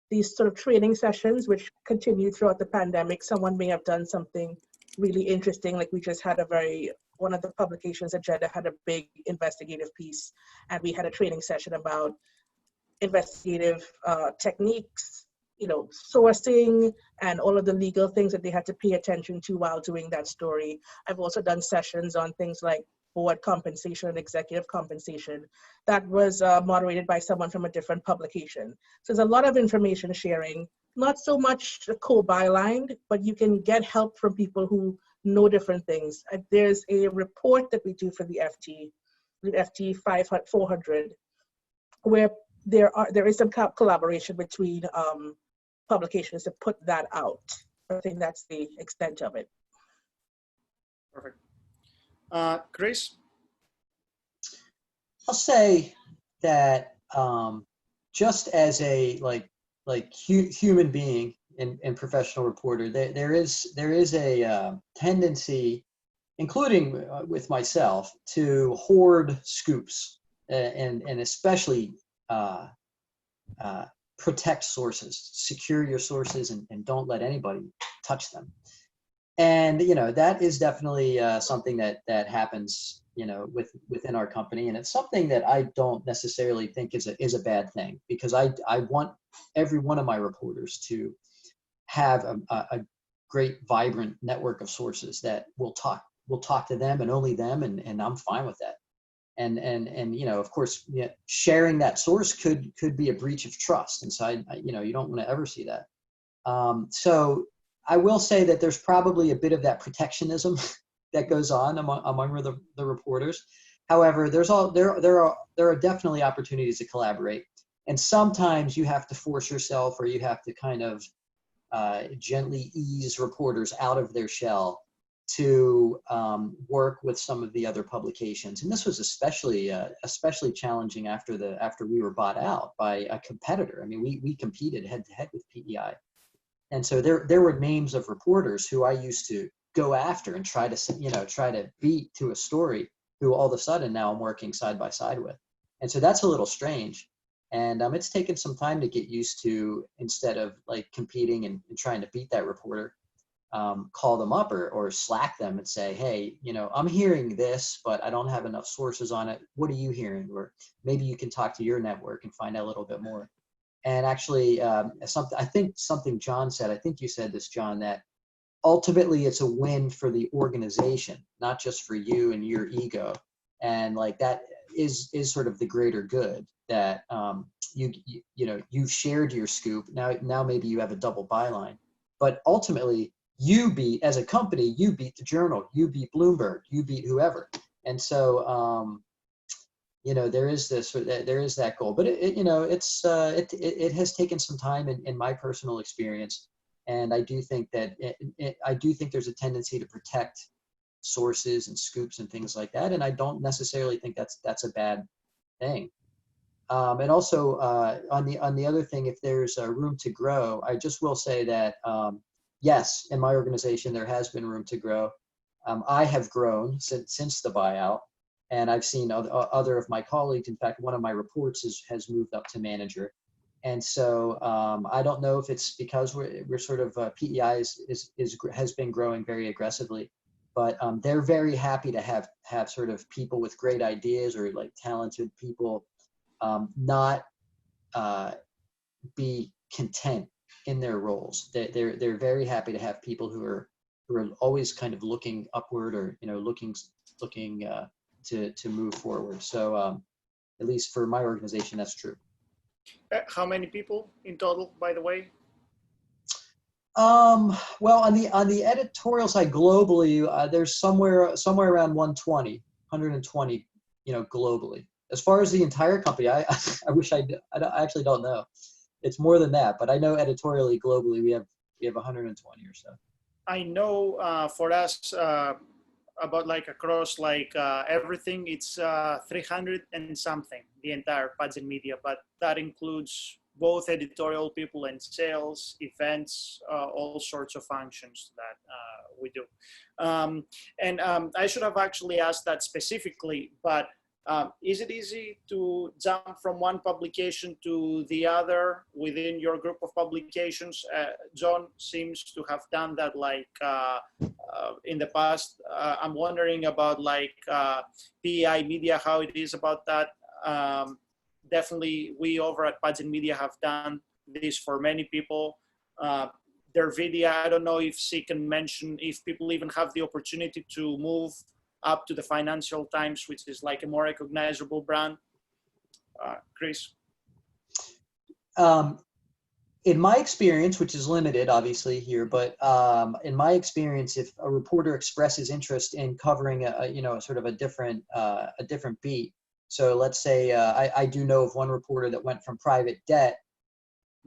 these sort of training sessions, which continue throughout the pandemic. Someone may have done something really interesting, like we just had one of the publications, Agenda, had a big investigative piece, and we had a training session about investigative techniques, you know, sourcing, and all of the legal things that they had to pay attention to while doing that story. I've also done sessions on things like board compensation and executive compensation that was moderated by someone from a different publication. So there's a lot of information sharing, not so much co-bylined, but you can get help from people who know different things. There's a report that we do for the FT 400, where there is some collaboration between publications to put that out. I think that's the extent of it. Perfect. Chris? I'll say that just as a human being and professional reporter, there is a tendency, including with myself, to hoard scoops and especially protect sources, secure your sources, and don't let anybody touch them. And you know, that is definitely something that happens, you know, within our company, and it's something that I don't necessarily think is a bad thing, because I want every one of my reporters to have a great, vibrant network of sources that will talk to them and only them, and I'm fine with that. And you know, of course, yeah, sharing that source could be a breach of trust, and so you know, you don't want to ever see that. So I will say that there's probably a bit of that protectionism that goes on among the reporters. However, there are definitely opportunities to collaborate, and sometimes you have to force yourself, or you have to kind of gently ease reporters out of their shell to work with some of the other publications. And this was especially challenging after we were bought out by a competitor. I mean, we competed head to head with PEI. And so there were names of reporters who I used to go after and try to beat to a story, who all of a sudden now I'm working side by side with. And so that's a little strange. And it's taken some time to get used to, instead of like competing and trying to beat that reporter, call them up or Slack them and say, hey, you know, I'm hearing this, but I don't have enough sources on it. What are you hearing? Or maybe you can talk to your network and find out a little bit more. And actually, something John said, I think you said this, John, that ultimately it's a win for the organization, not just for you and your ego. And like that is sort of the greater good, that you've shared your scoop. Now maybe you have a double byline, but ultimately as a company, you beat the Journal, you beat Bloomberg, you beat whoever. And so you know, there is that goal, but it has taken some time in my personal experience, and I do think that there's a tendency to protect sources and scoops and things like that, and I don't necessarily think that's a bad thing. And also on the other thing, if there's room to grow, I just will say that yes, in my organization there has been room to grow. I have grown since the buyout. And I've seen other of my colleagues. In fact, one of my reports has moved up to manager. And so I don't know if it's because we're sort of PEI has been growing very aggressively, but they're very happy to have sort of people with great ideas or like talented people not be content in their roles. They're very happy to have people who are always kind of looking upward or looking to move forward. So at least for my organization, that's true. How many people in total, by the way? Well, on the editorial side globally, there's somewhere around 120, globally. As far as the entire company, I wish I actually don't know. It's more than that, but I know editorially globally we have 120 or so. I know for us about like across like everything, it's 300 and something, the entire Pageant Media, but that includes both editorial people and sales, events, all sorts of functions that we do. And I should have actually asked that specifically, but is it easy to jump from one publication to the other within your group of publications? Jon seems to have done that like in the past. I'm wondering about like PEI Media, how it is about that. Definitely we over at Pageant Media have done this for many people. Their video, I don't know if she can mention if people even have the opportunity to move up to the Financial Times, which is like a more recognizable brand. Chris? In my experience, which is limited obviously here, but in my experience, if a reporter expresses interest in covering sort of a different beat, so let's say I do know of one reporter that went from private debt,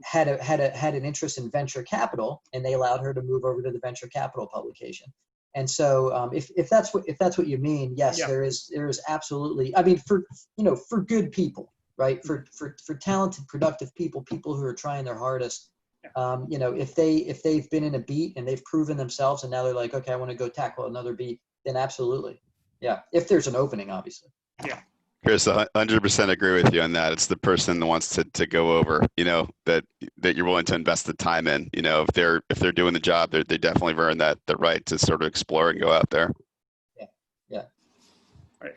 had an interest in venture capital, and they allowed her to move over to the venture capital publication. And so if that's what you mean, yes, yeah. there is absolutely. I mean, for good people, right? For talented, productive people who are trying their hardest. If they've been in a beat and they've proven themselves, and now they're like, okay, I want to go tackle another beat, then absolutely, yeah. If there's an opening, obviously. Yeah. Chris, 100% agree with you on that. It's the person that wants to go over, that you're willing to invest the time in. If they're doing the job, they definitely earn the right to sort of explore and go out there. Yeah. Right.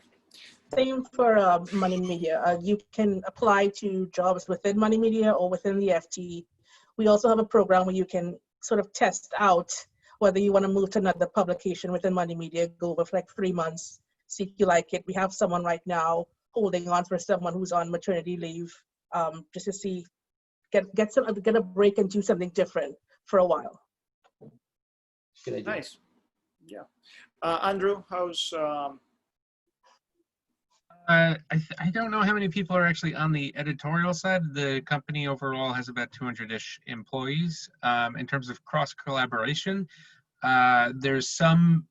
Same for Money Media. You can apply to jobs within Money Media or within the FT. We also have a program where you can sort of test out whether you want to move to another publication within Money Media, go over for like 3 months, see if you like it. We have someone right now holding on for someone who's on maternity leave, just to see, get a break and do something different for a while. Good idea. Nice. Yeah. Andrew, how's? I don't know how many people are actually on the editorial side. The company overall has about 200-ish employees. In terms of cross collaboration, there's some,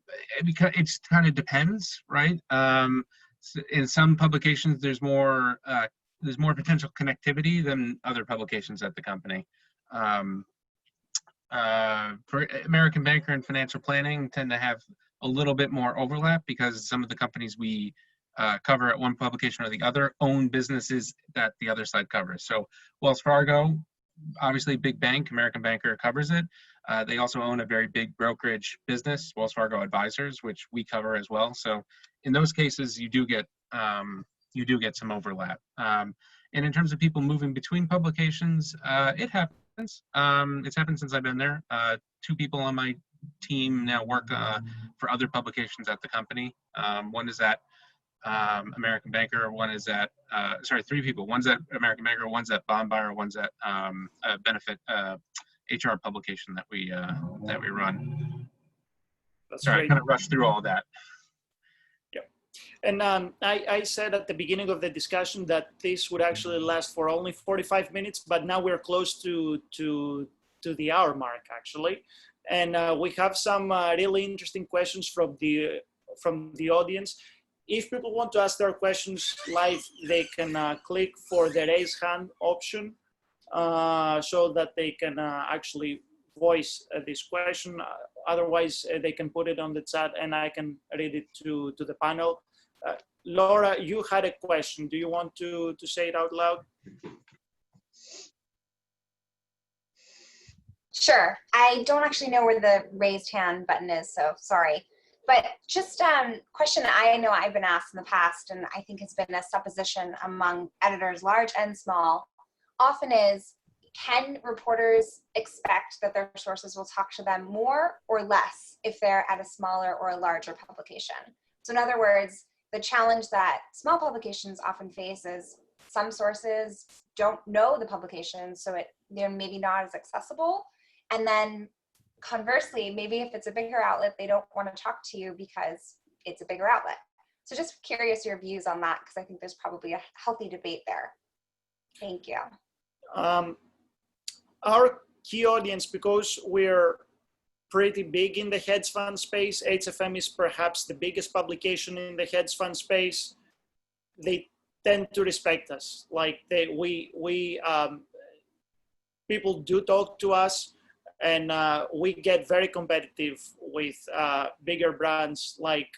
because it kind of depends, right? In some publications, there's more potential connectivity than other publications at the company. For American Banker and Financial Planning tend to have a little bit more overlap because some of the companies we cover at one publication or the other own businesses that the other side covers. So Wells Fargo, obviously big bank, American Banker covers it. They also own a very big brokerage business, Wells Fargo Advisors, which we cover as well. So in those cases, you do get some overlap. And in terms of people moving between publications, it happens. It's happened since I've been there. 2 people on my team now work for other publications at the company. One is at American Banker, one is at 3 people. One's at American Banker, one's at Bond Buyer, one's at a benefit HR publication that we run. That's Sorry, great. I kind of rushed through all that. Yeah, and I said at the beginning of the discussion that this would actually last for only 45 minutes, but now we're close to the hour mark actually, and we have some really interesting questions from the audience. If people want to ask their questions live, they can click for the raise hand option so that they can actually voice this question. Otherwise, they can put it on the chat and I can read it to the panel. Laura, you had a question. Do you want to say it out loud? Sure. I don't actually know where the raised hand button is, so sorry. But just question I know I've been asked in the past, and I think has been a supposition among editors, large and small, often is, can reporters expect that their sources will talk to them more or less if they're at a smaller or a larger publication? So in other words, the challenge that small publications often face is some sources don't know the publication, so they're maybe not as accessible. And then conversely, maybe if it's a bigger outlet, they don't want to talk to you because it's a bigger outlet. So just curious your views on that, because I think there's probably a healthy debate there. Thank you. Our key audience, because we're pretty big in the hedge fund space, HFM is perhaps the biggest publication in the hedge fund space. They tend to respect us. Like people do talk to us, and we get very competitive with bigger brands. Like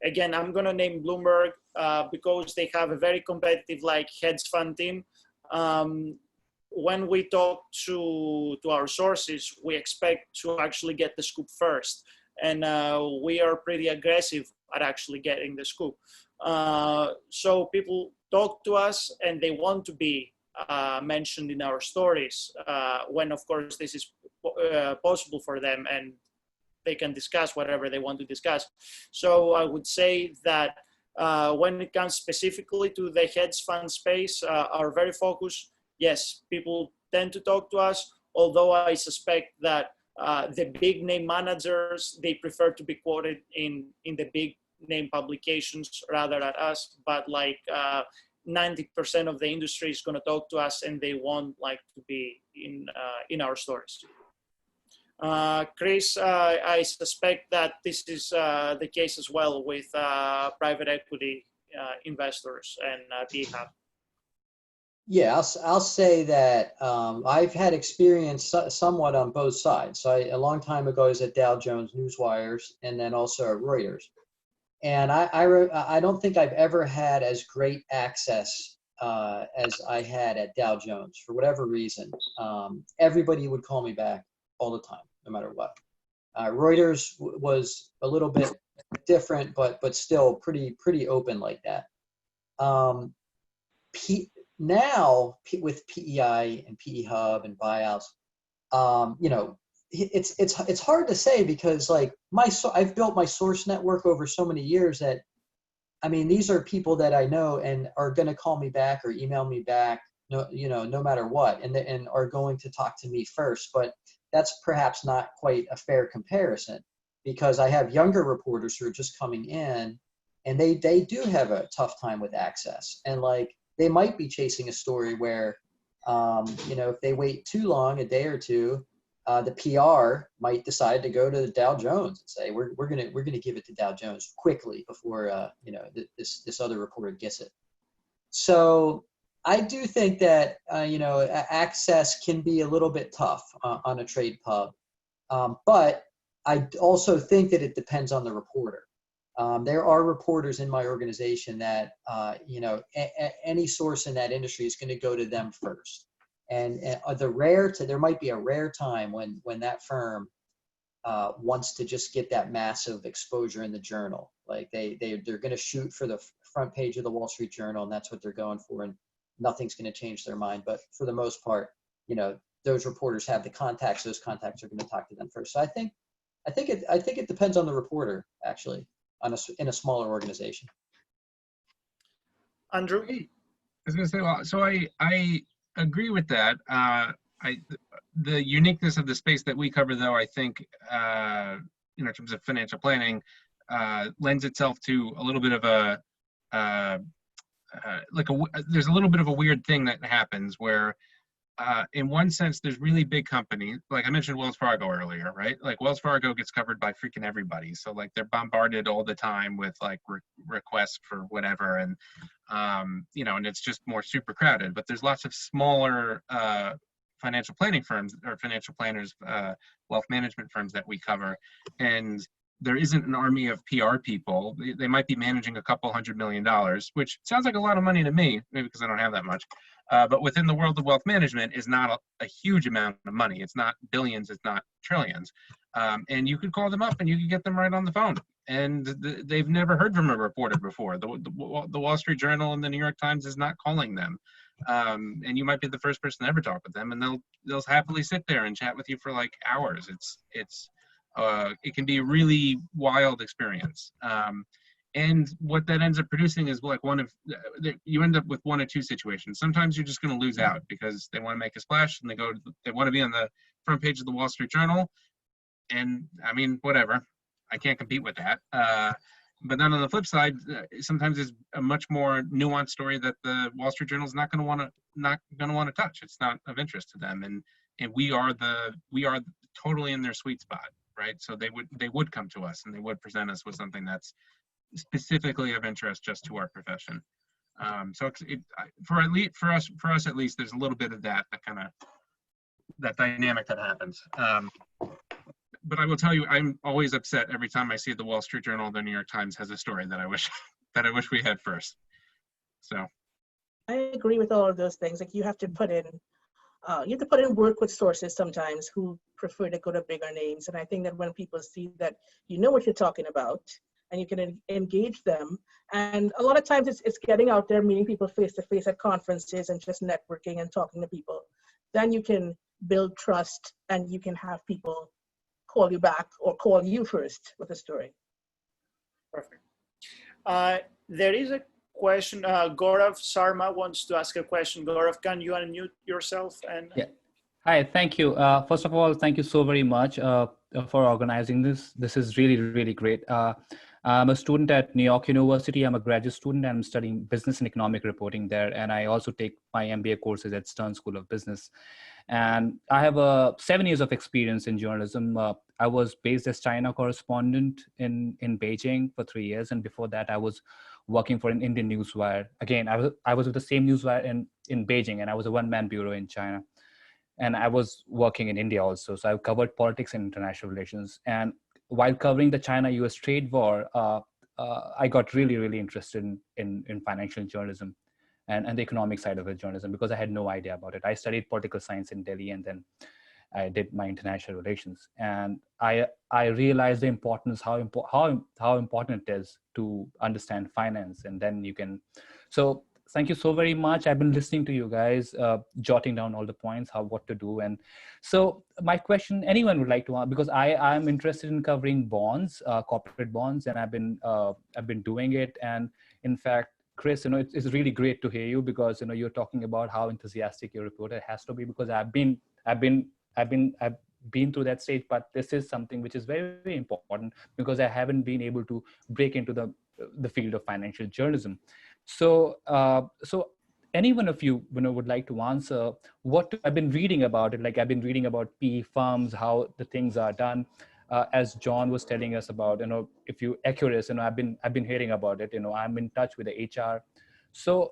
again, I'm gonna name Bloomberg because they have a very competitive like hedge fund team. When we talk to our sources, we expect to actually get the scoop first, and we are pretty aggressive at actually getting the scoop. So people talk to us and they want to be mentioned in our stories when, of course, this is possible for them and they can discuss whatever they want to discuss. So I would say that when it comes specifically to the hedge fund space, our very focus, yes, people tend to talk to us, although I suspect that the big name managers, they prefer to be quoted in the big name publications rather than us, but like 90% of the industry is going to talk to us and they want like to be in our stories. Chris, I suspect that this is the case as well with private equity investors and PE. Yeah, I'll say that I've had experience somewhat on both sides. So a long time ago, I was at Dow Jones Newswires and then also at Reuters. And I don't think I've ever had as great access as I had at Dow Jones for whatever reason. Everybody would call me back all the time, no matter what. Reuters was a little bit different, but still pretty open like that. Now with PEI and PE Hub and buyouts, you know, it's hard to say because like I've built my source network over so many years that, I mean, these are people that I know and are going to call me back or email me back, no matter what, and are going to talk to me first. But that's perhaps not quite a fair comparison because I have younger reporters who are just coming in and they do have a tough time with access. And like, they might be chasing a story where, you know, if they wait too long, a day or two, the PR might decide to go to the Dow Jones and say, we're gonna give it to Dow Jones quickly before you know, this other reporter gets it. So I do think that you know, access can be a little bit tough on a trade pub, but I also think that it depends on the reporter. There are reporters in my organization that, you know, any source in that industry is going to go to them first. And there might be a rare time when that firm wants to just get that massive exposure in the journal. Like they're going to shoot for the front page of the Wall Street Journal, and that's what they're going for, and nothing's going to change their mind. But for the most part, you know, those reporters have the contacts. Those contacts are going to talk to them first. So I think it depends on the reporter, actually, in a smaller organization. Andrew? I was going to say, well, so I agree with that. The uniqueness of the space that we cover, though, I think, you know, in terms of financial planning, lends itself to a little bit of there's a little bit of a weird thing that happens where, in one sense, there's really big companies. Like I mentioned Wells Fargo earlier, right? Like Wells Fargo gets covered by freaking everybody. So like they're bombarded all the time with like requests for whatever. And, you know, and it's just more super crowded. But there's lots of smaller financial planning firms or financial planners, wealth management firms that we cover. And there isn't an army of PR people. They might be managing a couple $100 million, which sounds like a lot of money to me, maybe because I don't have that much. But within the world of wealth management is not a huge amount of money. It's not billions, it's not trillions. And you could call them up and you could get them right on the phone. And they've never heard from a reporter before. The Wall Street Journal and the New York Times is not calling them. And you might be the first person to ever talk with them, and they'll happily sit there and chat with you for like hours. It can be a really wild experience. And what that ends up producing is like you end up with one of two situations. Sometimes you're just going to lose out because they want to make a splash and they want to be on the front page of the Wall Street Journal. And I mean, whatever, I can't compete with that. But then on the flip side, sometimes it's a much more nuanced story that the Wall Street Journal is not going to want to touch. It's not of interest to them. And we are totally in their sweet spot, right? So they would come to us and they would present us with something that's specifically of interest just to our profession. So for us at least, there's a little bit of that dynamic that happens. But I will tell you, I'm always upset every time I see the Wall Street Journal or the New York Times has a story that I wish we had first. So I agree with all of those things. Like you have to put in work with sources sometimes who prefer to go to bigger names. And I think that when people see that you know what you're talking about and you can engage them, and a lot of times it's getting out there, meeting people face to face at conferences and just networking and talking to people, then you can build trust and you can have people call you back or call you first with a story. Perfect. There is a question. Gaurav Sarma wants to ask a question. Gaurav, can you unmute yourself? Yeah. Hi, thank you. First of all, thank you so very much for organizing this. This is really, really great. I'm a student at New York University. I'm a graduate student and I'm studying business and economic reporting there. And I also take my MBA courses at Stern School of Business. And I have 7 years of experience in journalism. I was based as China correspondent in Beijing for 3 years. And before that, I was working for an Indian newswire. Again, I was with the same newswire in Beijing, and I was a one-man bureau in China. And I was working in India also. So I covered politics and international relations. And while covering the China-US trade war, I got really, really interested in financial journalism and the economic side of the journalism because I had no idea about it. I studied political science in Delhi and then I did my international relations. And I realized the importance, how important it is to understand finance. And then you can, so thank you so very much. I've been listening to you guys, jotting down all the points, what to do. And so my question, anyone would like to ask, because I'm interested in covering bonds, corporate bonds, and I've been doing it. And in fact, Chris, it's really great to hear you because, you're talking about how enthusiastic your reporter has to be, because I've been through that stage, but this is something which is very, very important because I haven't been able to break into the field of financial journalism. So, any one of you, would like to answer what I've been reading about it. Like I've been reading about PE firms, how the things are done. As John was telling us about, if you Accurus, I've been hearing about it. I'm in touch with the HR. So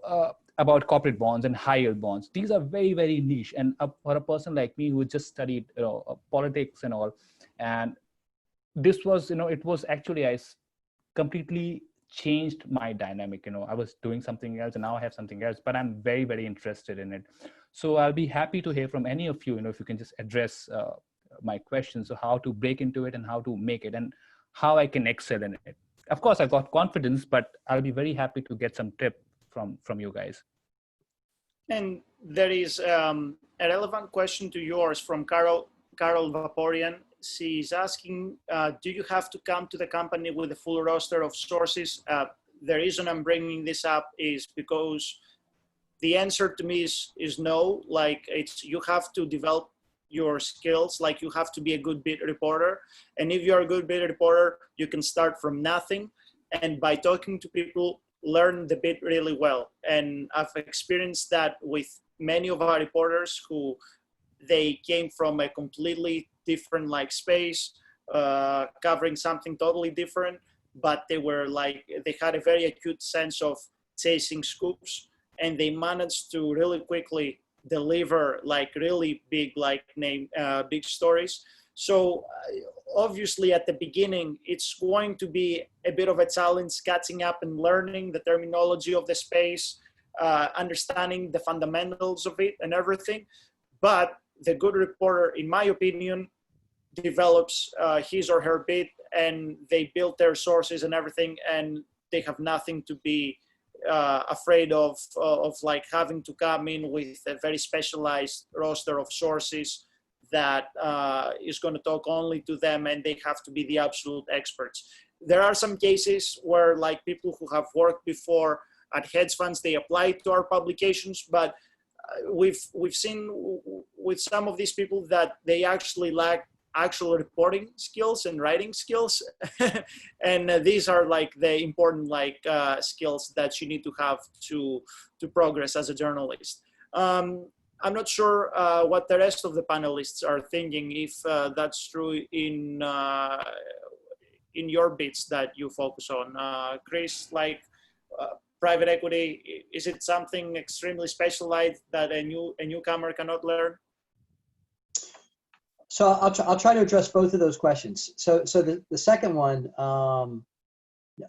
about corporate bonds and high yield bonds, these are very, very niche. And for a person like me who just studied, politics and all, and this was, it was actually I completely changed my dynamic. I was doing something else and now I have something else, but I'm very, very interested in it. So I'll be happy to hear from any of you, if you can just address my questions. So how to break into it and how to make it and how I can excel in it. Of course, I've got confidence, but I'll be very happy to get some tip from you guys. And there is a relevant question to yours from Carol Vaporian. She's asking, do you have to come to the company with a full roster of sources? The reason I'm bringing this up is because the answer to me is no. Like you have to develop your skills. Like you have to be a good beat reporter. And if you're a good beat reporter, you can start from nothing. And by talking to people, learn the beat really well. And I've experienced that with many of our reporters who they came from a completely different space, covering something totally different, but they had a very acute sense of chasing scoops, and they managed to really quickly deliver really big big stories. So obviously at the beginning, it's going to be a bit of a challenge catching up and learning the terminology of the space, understanding the fundamentals of it and everything. But the good reporter, in my opinion, develops his or her bit, and they build their sources and everything, and they have nothing to be afraid of like having to come in with a very specialized roster of sources that is going to talk only to them, and they have to be the absolute experts. There are some cases where like people who have worked before at hedge funds, they apply to our publications, but we've seen with some of these people that they actually lack actual reporting skills and writing skills. And these are like the important like skills that you need to have to progress as a journalist. I'm not sure what the rest of the panelists are thinking, if that's true in your bits that you focus on. Chris, like private equity, is it something extremely specialized that a newcomer cannot learn? So I'll try to address both of those questions. So the second one,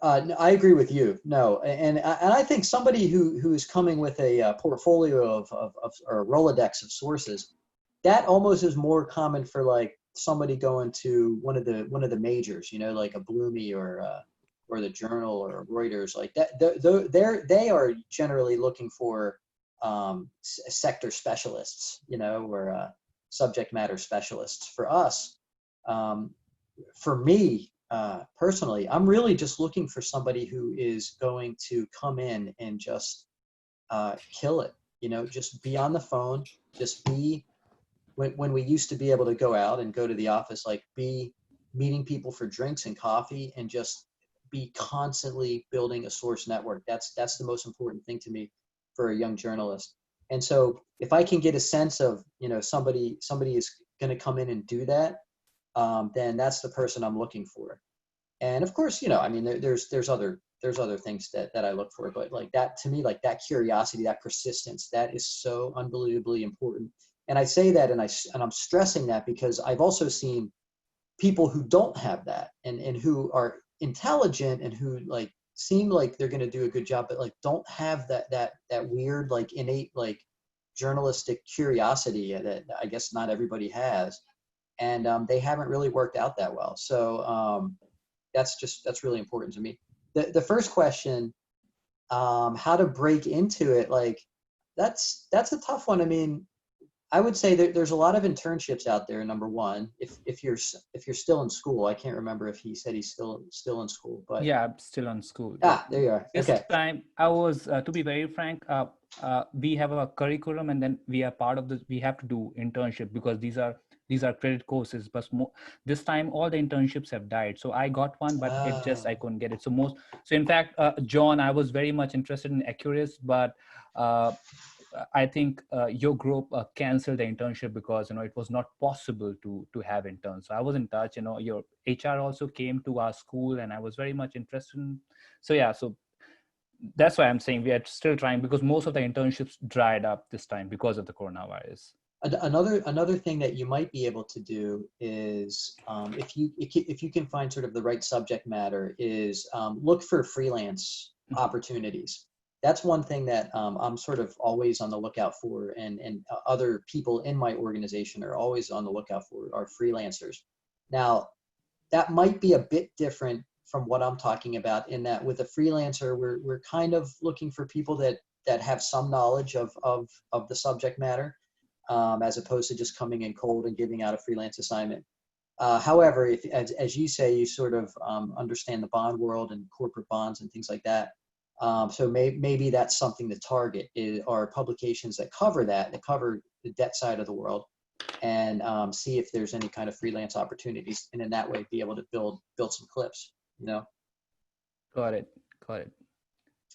I agree with you. No, and I think somebody who is coming with a portfolio of or a Rolodex of sources, that almost is more common for like somebody going to one of the majors, you know, like a Bloomy or the Journal or Reuters, like that. They are generally looking for sector specialists, you know, or subject matter specialists. For us, for me personally, I'm really just looking for somebody who is going to come in and just kill it, you know, just be on the phone, just be, when we used to be able to go out and go to the office, like be meeting people for drinks and coffee and just be constantly building a source network. That's the most important thing to me for a young journalist. And so if I can get a sense of, you know, somebody is going to come in and do that, then that's the person I'm looking for. And of course, you know, I mean, there's other things that I look for, but like that, to me, like that curiosity, that persistence, that is so unbelievably important. And I say that, and I'm stressing that because I've also seen people who don't have that and who are intelligent and who like seem like they're going to do a good job, but like don't have that weird, like innate, like journalistic curiosity that I guess not everybody has. And they haven't really worked out that well. So that's really important to me. The first question, how to break into it, like that's a tough one. I mean, I would say that there's a lot of internships out there. Number one, if you're still in school. I can't remember if he said he's still in school, but yeah, I'm still in school. There you are. This Okay. time I was, to be very frank, we have a curriculum, and then we are part of this. We have to do internship because these are credit courses. But this time all the internships have died. So I got one, but I couldn't get it. So in fact, John, I was very much interested in Accurious, but I think your group canceled the internship because, you know, it was not possible to have interns. So I was in touch, you know, your HR also came to our school, and I was very much interested in. So yeah, so that's why I'm saying we are still trying, because most of the internships dried up this time because of the coronavirus. Another thing that you might be able to do is, if you can find sort of the right subject matter, is look for freelance opportunities. That's one thing that I'm sort of always on the lookout for, and other people in my organization are always on the lookout for, are freelancers. Now, that might be a bit different from what I'm talking about, in that with a freelancer, we're kind of looking for people that have some knowledge of the subject matter, as opposed to just coming in cold and giving out a freelance assignment. However, if as you say, you sort of understand the bond world and corporate bonds and things like that. So maybe that's something to target, are publications that cover the debt side of the world, and see if there's any kind of freelance opportunities, and in that way be able to build some clips, you know. Got it.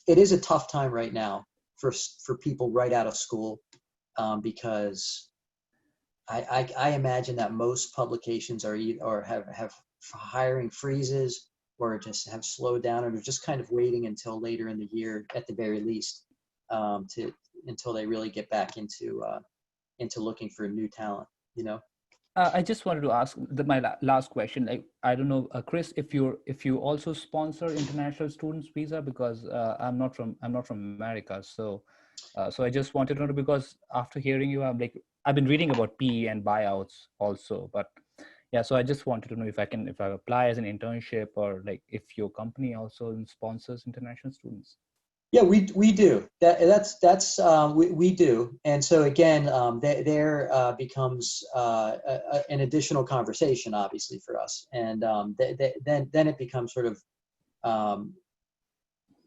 It is a tough time right now for people right out of school, because I imagine that most publications are have hiring freezes, or just have slowed down, and are just kind of waiting until later in the year at the very least, until they really get back into looking for new talent, you know. I just wanted to ask my last question. Like, I don't know, Chris, if you also sponsor international students visa, because I'm not from America, so so I just wanted to know, because after hearing you, I've been reading about PE and buyouts also, but yeah, so I just wanted to know if I apply as an internship, or like if your company also sponsors international students. Yeah, we do. We do. And so again, there becomes an additional conversation, obviously, for us. And then it becomes sort of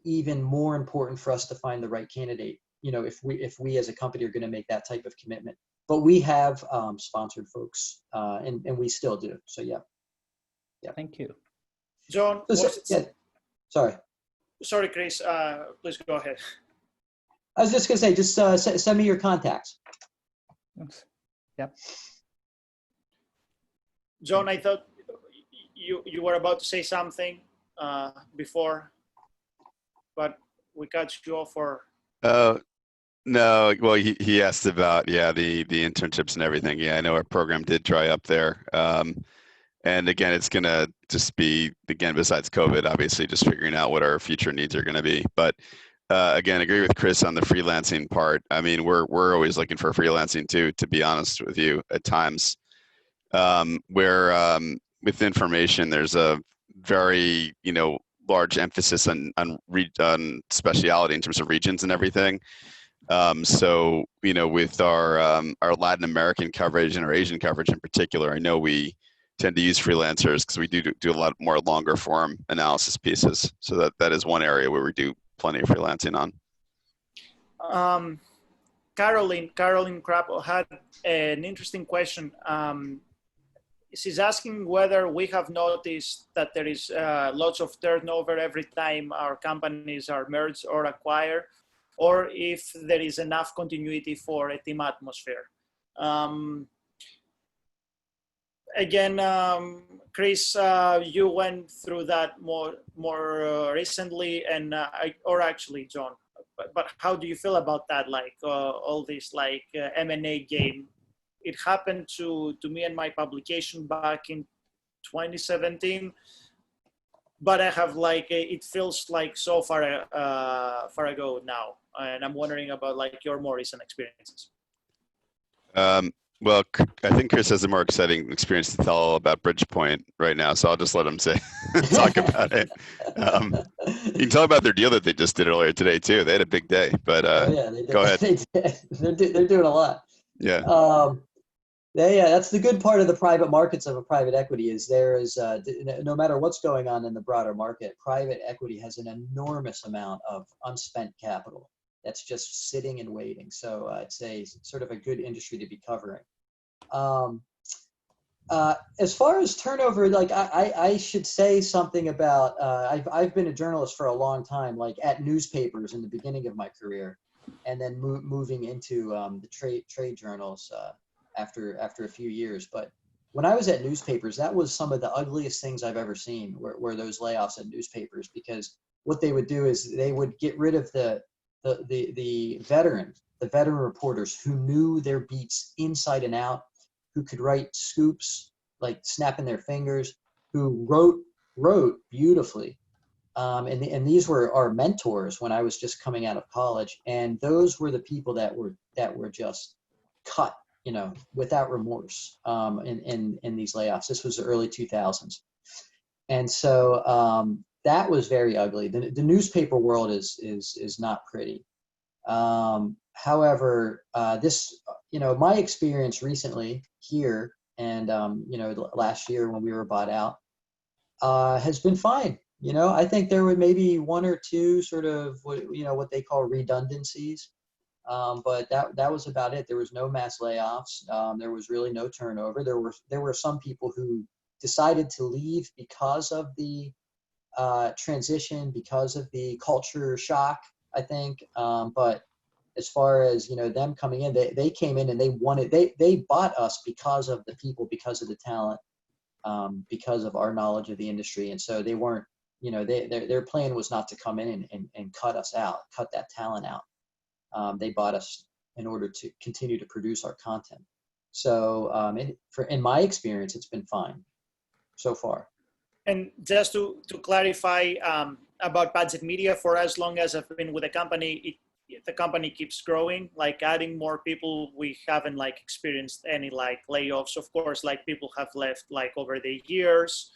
even more important for us to find the right candidate. You know, if we as a company are going to make that type of commitment. But we have sponsored folks, and we still do. So yeah. Thank you, John. Sorry. Sorry, Chris. Please go ahead. I was just going to say, just send me your contacts. Thanks. Yep. John, I thought you were about to say something before, but we cut you off. Or no, well, he asked about, yeah, the internships and everything. Yeah, I know our program did dry up there. And again, it's going to just be, again, besides COVID, obviously, just figuring out what our future needs are going to be. But again, agree with Chris on the freelancing part. I mean, we're always looking for freelancing too, to be honest with you, at times. Where with information, there's a very, large emphasis on speciality in terms of regions and everything. So, with our Latin American coverage and our Asian coverage in particular, I know we tend to use freelancers because we do a lot more longer form analysis pieces. So that is one area where we do plenty of freelancing on. Caroline Crapo had an interesting question. She's asking whether we have noticed that there is lots of turnover every time our companies are merged or acquired, or if there is enough continuity for a team atmosphere. Again, Chris, you went through that more recently, and or actually, John. But how do you feel about that? Like all this, like M&A game. It happened to me and my publication back in 2017, but I have it feels like so far ago now, and I'm wondering about your more recent experiences. Well, I think Chris has a more exciting experience to tell about Bridgepoint right now, so I'll just let him talk about it. You can talk about their deal that they just did earlier today too. They had a big day, but go ahead. They're doing a lot. Yeah. That's the good part of the private markets of a private equity is there is no matter what's going on in the broader market, private equity has an enormous amount of unspent capital that's just sitting and waiting. So it's a sort of a good industry to be covering. As far as turnover, I should say something about I've been a journalist for a long time, at newspapers in the beginning of my career, and then moving into the trade journals after a few years. But when I was at newspapers, that was some of the ugliest things I've ever seen were those layoffs at newspapers, because what they would do is they would get rid of the veteran reporters who knew their beats inside and out, who could write scoops like snapping their fingers, who wrote beautifully. And these were our mentors when I was just coming out of college. And those were the people that were just cut, without remorse in these layoffs. This was the early 2000s. And so that was very ugly. The newspaper world is not pretty. However, this, my experience recently here and, last year when we were bought out has been fine. I think there were maybe one or two sort of, what they call redundancies. But that was about it. There was no mass layoffs. There was really no turnover. There were some people who decided to leave because of the transition, because of the culture shock, I think. But as far as them coming in, they came in and they bought us because of the people, because of the talent, because of our knowledge of the industry. And so they weren't, their plan was not to come in and cut us out, cut that talent out. They bought us in order to continue to produce our content. So in my experience, it's been fine so far. And just to clarify about Padgett Media, for as long as I've been with the company, the company keeps growing, like adding more people. We haven't like experienced any like layoffs. Of course, like people have left like over the years.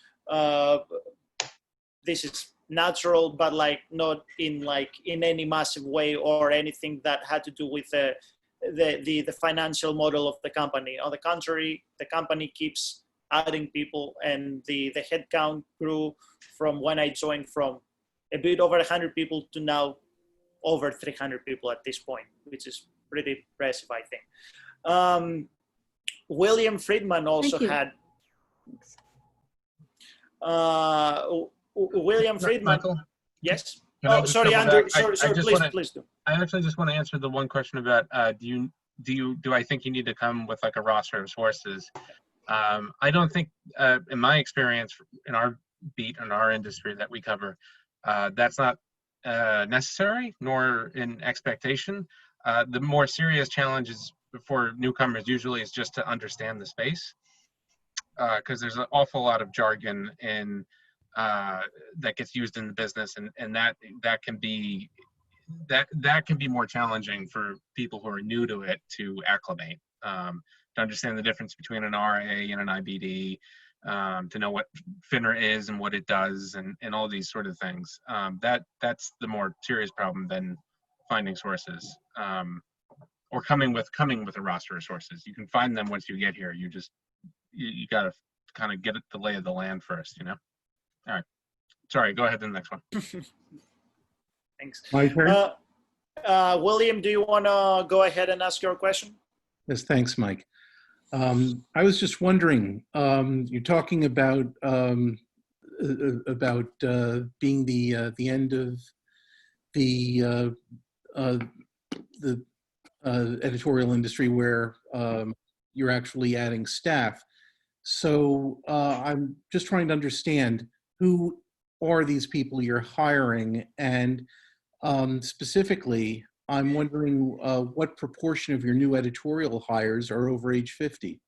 This is natural, but like not in any massive way or anything that had to do with the financial model of the company. On the contrary, the company keeps adding people, and the headcount grew from when I joined from a bit over 100 people to now over 300 people at this point, which is pretty impressive, I think. William Friedman also had. William Friedman. Michael? Yes. Oh, sorry, Andrew. Sorry, please do. I actually just want to answer the one question about do I think you need to come with like a roster of sources? I don't think, in my experience, in our beat, in our industry that we cover, that's not necessary, nor in expectation. The more serious challenges for newcomers usually is just to understand the space, because there's an awful lot of jargon that gets used in the business, and that can be more challenging for people who are new to it to acclimate. To understand the difference between an RA and an IBD, to know what FINRA is and what it does, and all these sort of things. That's the more serious problem than finding sources, or coming with a roster of sources. You can find them once you get here. You got to kind of get the lay of the land first, you know? All right. Sorry, go ahead to the next one. Thanks. My turn? William, do you want to go ahead and ask your question? Yes, thanks, Mike. I was just wondering, you're talking about being the end of the editorial industry where you're actually adding staff. So I'm just trying to understand, who are these people you're hiring, and specifically, I'm wondering what proportion of your new editorial hires are over age 50?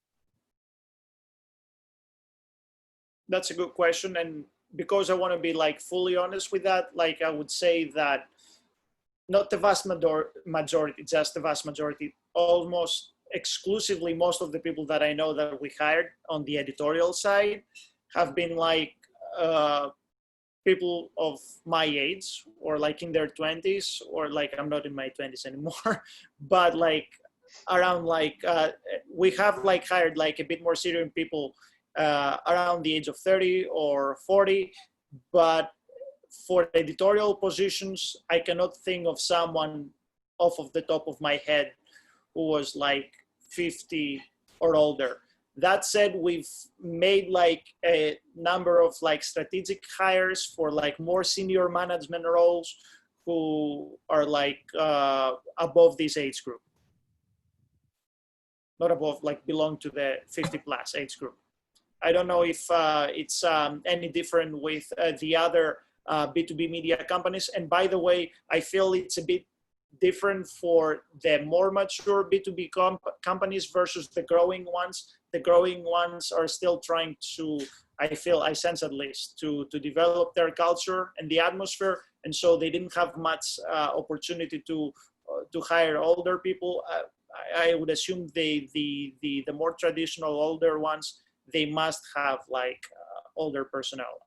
That's a good question. And because I want to be like fully honest with that, like I would say that not the vast majority, just the vast majority, almost exclusively most of the people that I know that we hired on the editorial side have been like people of my age, or like in their 20s, or like I'm not in my 20s anymore, but like around like we have like hired like a bit more senior people around the age of 30 or 40, but for editorial positions, I cannot think of someone off of the top of my head who was like 50 or older. That said, we've made like a number of like strategic hires for like more senior management roles who are like above this age group. Not above, like belong to the 50 plus age group. I don't know if it's any different with the other B2B media companies. And by the way, I feel it's a bit different for the more mature B2B companies versus the growing ones. The growing ones are still trying to, I sense at least, to develop their culture and the atmosphere. And so they didn't have much opportunity to hire older people. I would assume the more traditional older ones, they must have like older personnel.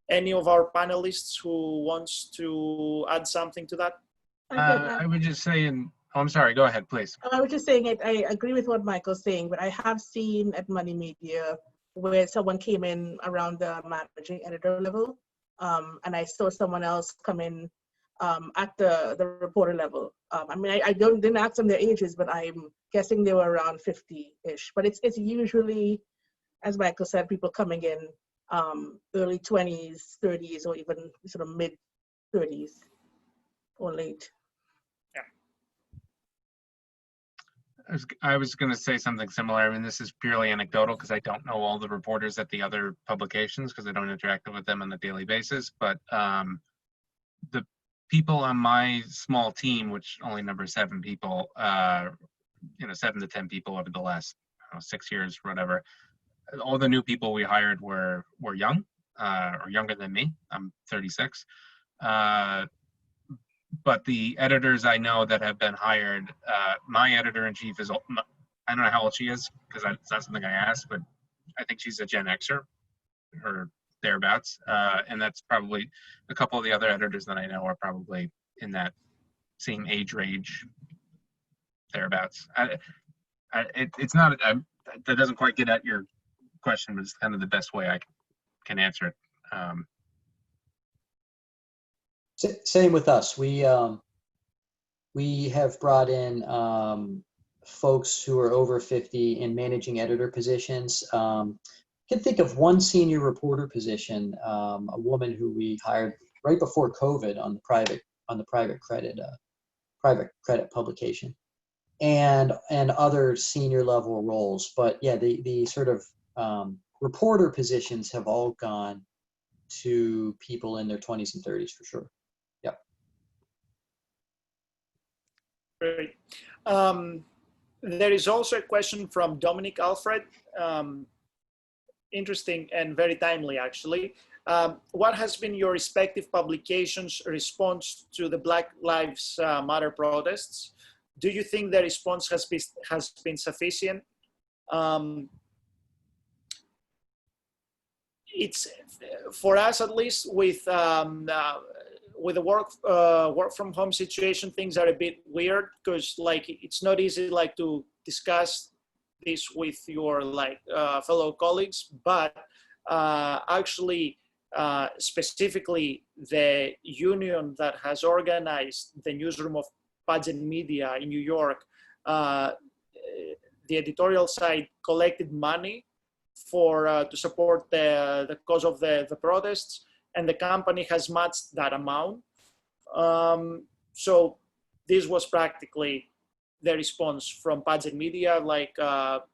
Any of our panelists who wants to add something to that? I would just say, I'm sorry, go ahead, please. I was just saying I agree with what Michael's saying, but I have seen at Money Media where someone came in around the managing editor level, and I saw someone else come in at the reporter level. I mean, I didn't ask them their ages, but I'm guessing they were around 50-ish. But it's usually, as Michael said, people coming in early 20s, 30s, or even sort of mid 30s or late. I was going to say something similar. I mean, this is purely anecdotal because I don't know all the reporters at the other publications because I don't interact with them on a daily basis. But the people on my small team, which only numbers 7 people, 7 to 10 people over the last 6 years, whatever. All the new people we hired were young, or younger than me. I'm 36. But the editors I know that have been hired, my editor-in-chief is, I don't know how old she is, because it's not something I asked, but I think she's a Gen Xer, or thereabouts. And that's probably a couple of the other editors that I know are probably in that same age range, thereabouts. It's not, that doesn't quite get at your question, but it's kind of the best way I can answer it. Same with us. We have brought in folks who are over 50 in managing editor positions. I can think of one senior reporter position, a woman who we hired right before COVID on the private credit publication, and other senior level roles. But yeah, the sort of reporter positions have all gone to people in their 20s and 30s for sure. Great. There is also a question from Dominic Alfred. Interesting and very timely, actually. What has been your respective publications' response to the Black Lives Matter protests? Do you think the response has been sufficient? It's, for us at least, with the work from home situation, things are a bit weird, because like it's not easy like to discuss this with your fellow colleagues, but actually specifically the union that has organized the newsroom of Pageant Media in New York, the editorial side collected money for to support the cause of the protests, and the company has matched that amount. So this was practically the response from Pageant Media,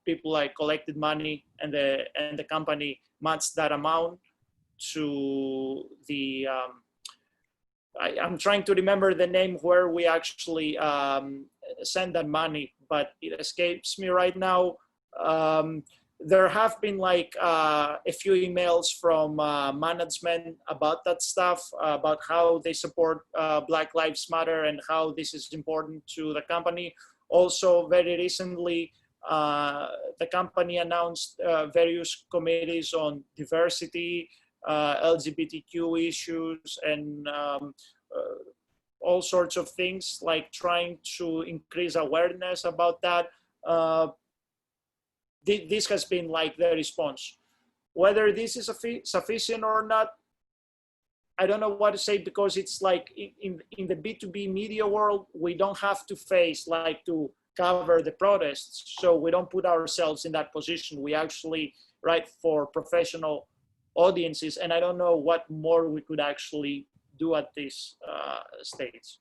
people collected money, and the company matched that amount to the, I'm trying to remember the name where we actually send that money, but it escapes me right now. There have been a few emails from management about that stuff, about how they support Black Lives Matter and how this is important to the company. Also, very recently, the company announced various committees on diversity, LGBTQ issues, and all sorts of things, like trying to increase awareness about that. This has been the response. Whether this is sufficient or not, I don't know what to say, because it's in the B2B media world, we don't have to face to cover the protests. So we don't put ourselves in that position. We actually write for professional audiences. And I don't know what more we could actually do at this stage.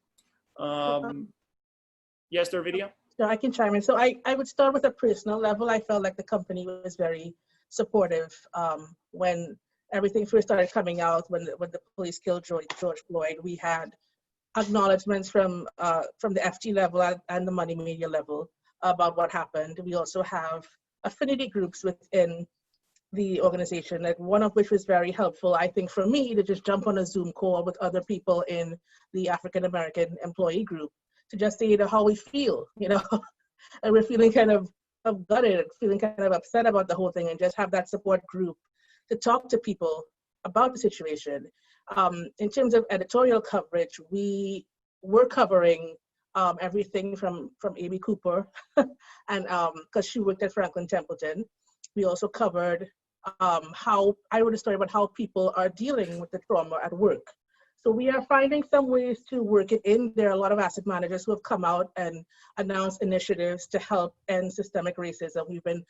Yes, there, video? So I can chime in. So I would start with a personal level. I felt like the company was very supportive when everything first started coming out, when the police killed George Floyd. We had acknowledgements from the FG level and the money media level about what happened. We also have affinity groups within the organization, one of which was very helpful, I think, for me to just jump on a Zoom call with other people in the African American employee group to just say, how we feel, and we're feeling kind of gutted, feeling kind of upset about the whole thing, and just have that support group to talk to people about the situation. In terms of editorial coverage, we were covering everything from Amy Cooper, and because she worked at Franklin Templeton. We also covered how I wrote a story about how people are dealing with the trauma at work. So we are finding some ways to work it in. There are a lot of asset managers who have come out and announced initiatives to help end systemic racism. We've been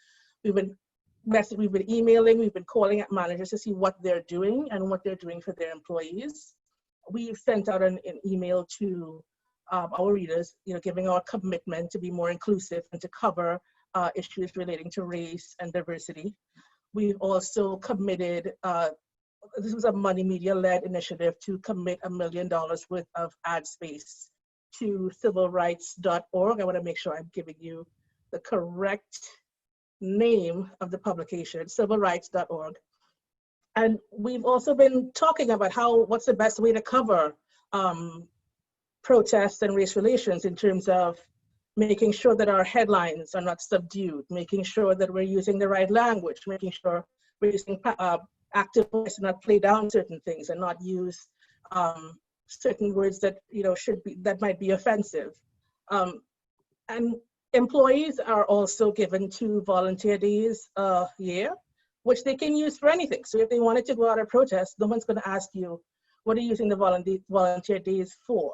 emailing, we've been calling at managers to see what they're doing and what they're doing for their employees. We've sent out an email to our readers, giving our commitment to be more inclusive and to cover issues relating to race and diversity. We've also committed, this was a money media-led initiative, to commit $1 million worth of ad space to civilrights.org. I want to make sure I'm giving you the correct name of the publication, civilrights.org. And we've also been talking about what's the best way to cover protests and race relations in terms of making sure that our headlines are not subdued, making sure that we're using the right language, making sure we're using active voice and not play down certain things and not use certain words that that might be offensive. And employees are also given 2 volunteer days a year, which they can use for anything. So if they wanted to go out and protest, no one's going to ask you, what are you using the volunteer days for?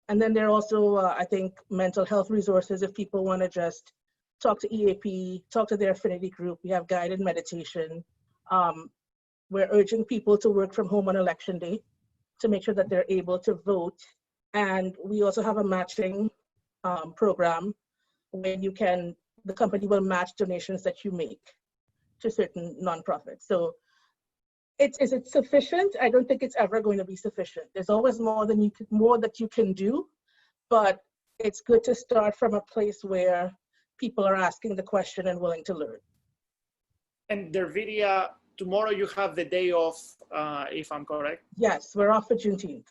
And then there are also, I think, mental health resources if people want to just talk to EAP, talk to their affinity group. We have guided meditation. We're urging people to work from home on election day to make sure that they're able to vote. And we also have a matching program where the company will match donations that you make to certain nonprofits. So is it sufficient? I don't think it's ever going to be sufficient. There's always more that you can do, but it's good to start from a place where people are asking the question and willing to learn. And Dervidia, tomorrow you have the day off, if I'm correct? Yes, we're off for Juneteenth.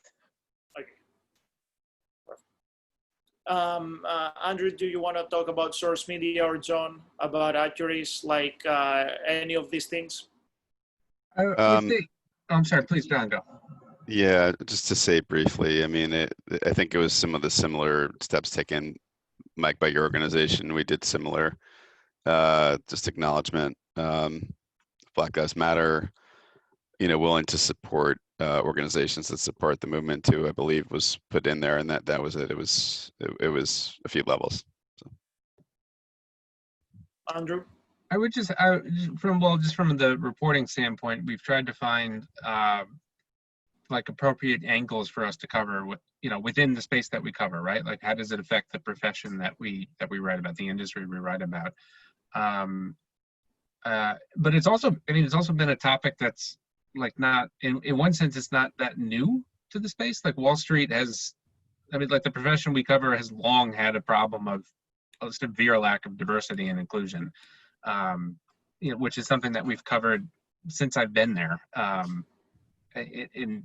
Andrew, do you want to talk about source media, or John about accuracy, like any of these things? I'm sorry, please, John, go. Yeah, just to say briefly, I mean, I think it was some of the similar steps taken, Mike, by your organization. We did similar, just acknowledgement, Black Lives Matter, willing to support organizations that support the movement too, I believe was put in there, and that was it. It was a few levels. So. Andrew? I would just from the reporting standpoint, we've tried to find like appropriate angles for us to cover within the space that we cover, right? Like, how does it affect the profession that we write about, the industry we write about? But it's also been a topic that's like not in one sense, it's not that new to the space. Like Wall Street like the profession we cover has long had a problem of a severe lack of diversity and inclusion. Which is something that we've covered since I've been there, in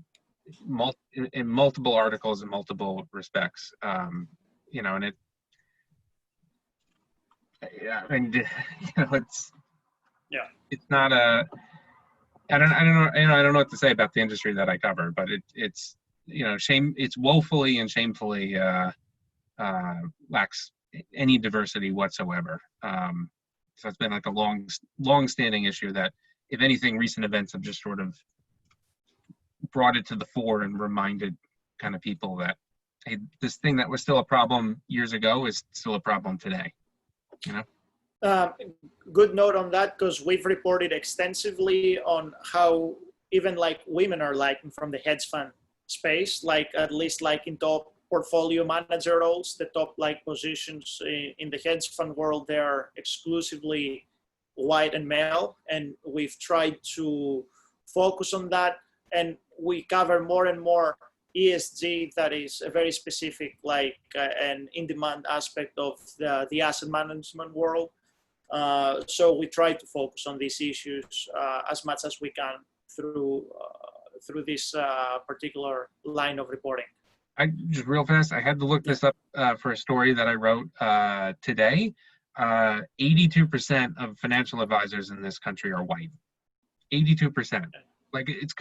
multiple articles in multiple respects. And it's not a. I don't know what to say about the industry that I cover, but it's woefully and shamefully lacks any diversity whatsoever. So it's been like a long-standing issue that, if anything, recent events have just sort of brought it to the fore and reminded kind of people that, hey, this thing that was still a problem years ago is still a problem today. Good note on that, because we've reported extensively on how even like women are lacking from the hedge fund space, like at least like in top portfolio manager roles, the top like positions in the hedge fund world, they are exclusively white and male, and we've tried to focus on that, and we cover more and more ESG, that is a very specific like an in-demand aspect of the asset management world. So we try to focus on these issues as much as we can through this particular line of reporting. Just real fast, I had to look this up for a story that I wrote today. 82% of financial advisors in this country are white. 82%. Like it's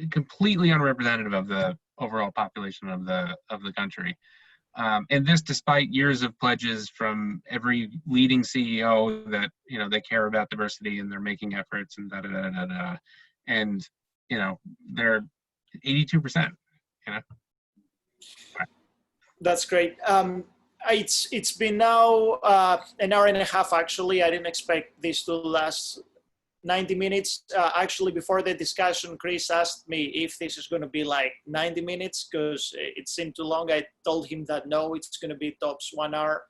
completely unrepresentative of the overall population of the country. And this, despite years of pledges from every leading CEO that they care about diversity and they're making efforts and and they're 82%. That's great. It's been now an hour and a half. Actually, I didn't expect this to last 90 minutes. Actually, before the discussion, Chris asked me if this is going to be like 90 minutes because it seemed too long. I told him that no, it's going to be tops 1 hour.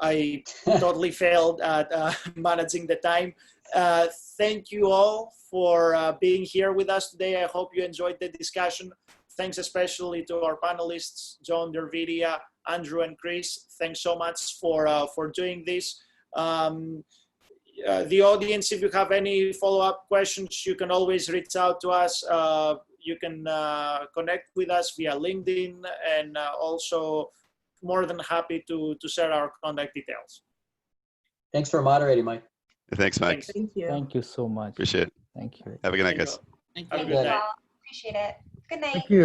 I totally failed at managing the time. Thank you all for being here with us today. I hope you enjoyed the discussion. thanks especially to our panelists, Jon, Dervidia, Andrew, and Chris. Thanks so much for doing this. The audience, if you have any follow-up questions, you can always reach out to us. You can connect with us via LinkedIn, and also more than happy to share our contact details. Thanks for moderating, Mike. Thanks, Mike. Thanks. Thank you. Thank you so much. Appreciate it. Thank you. Have a good night, Thank guys. you. Thank you all. Appreciate it. Good night. Thank you.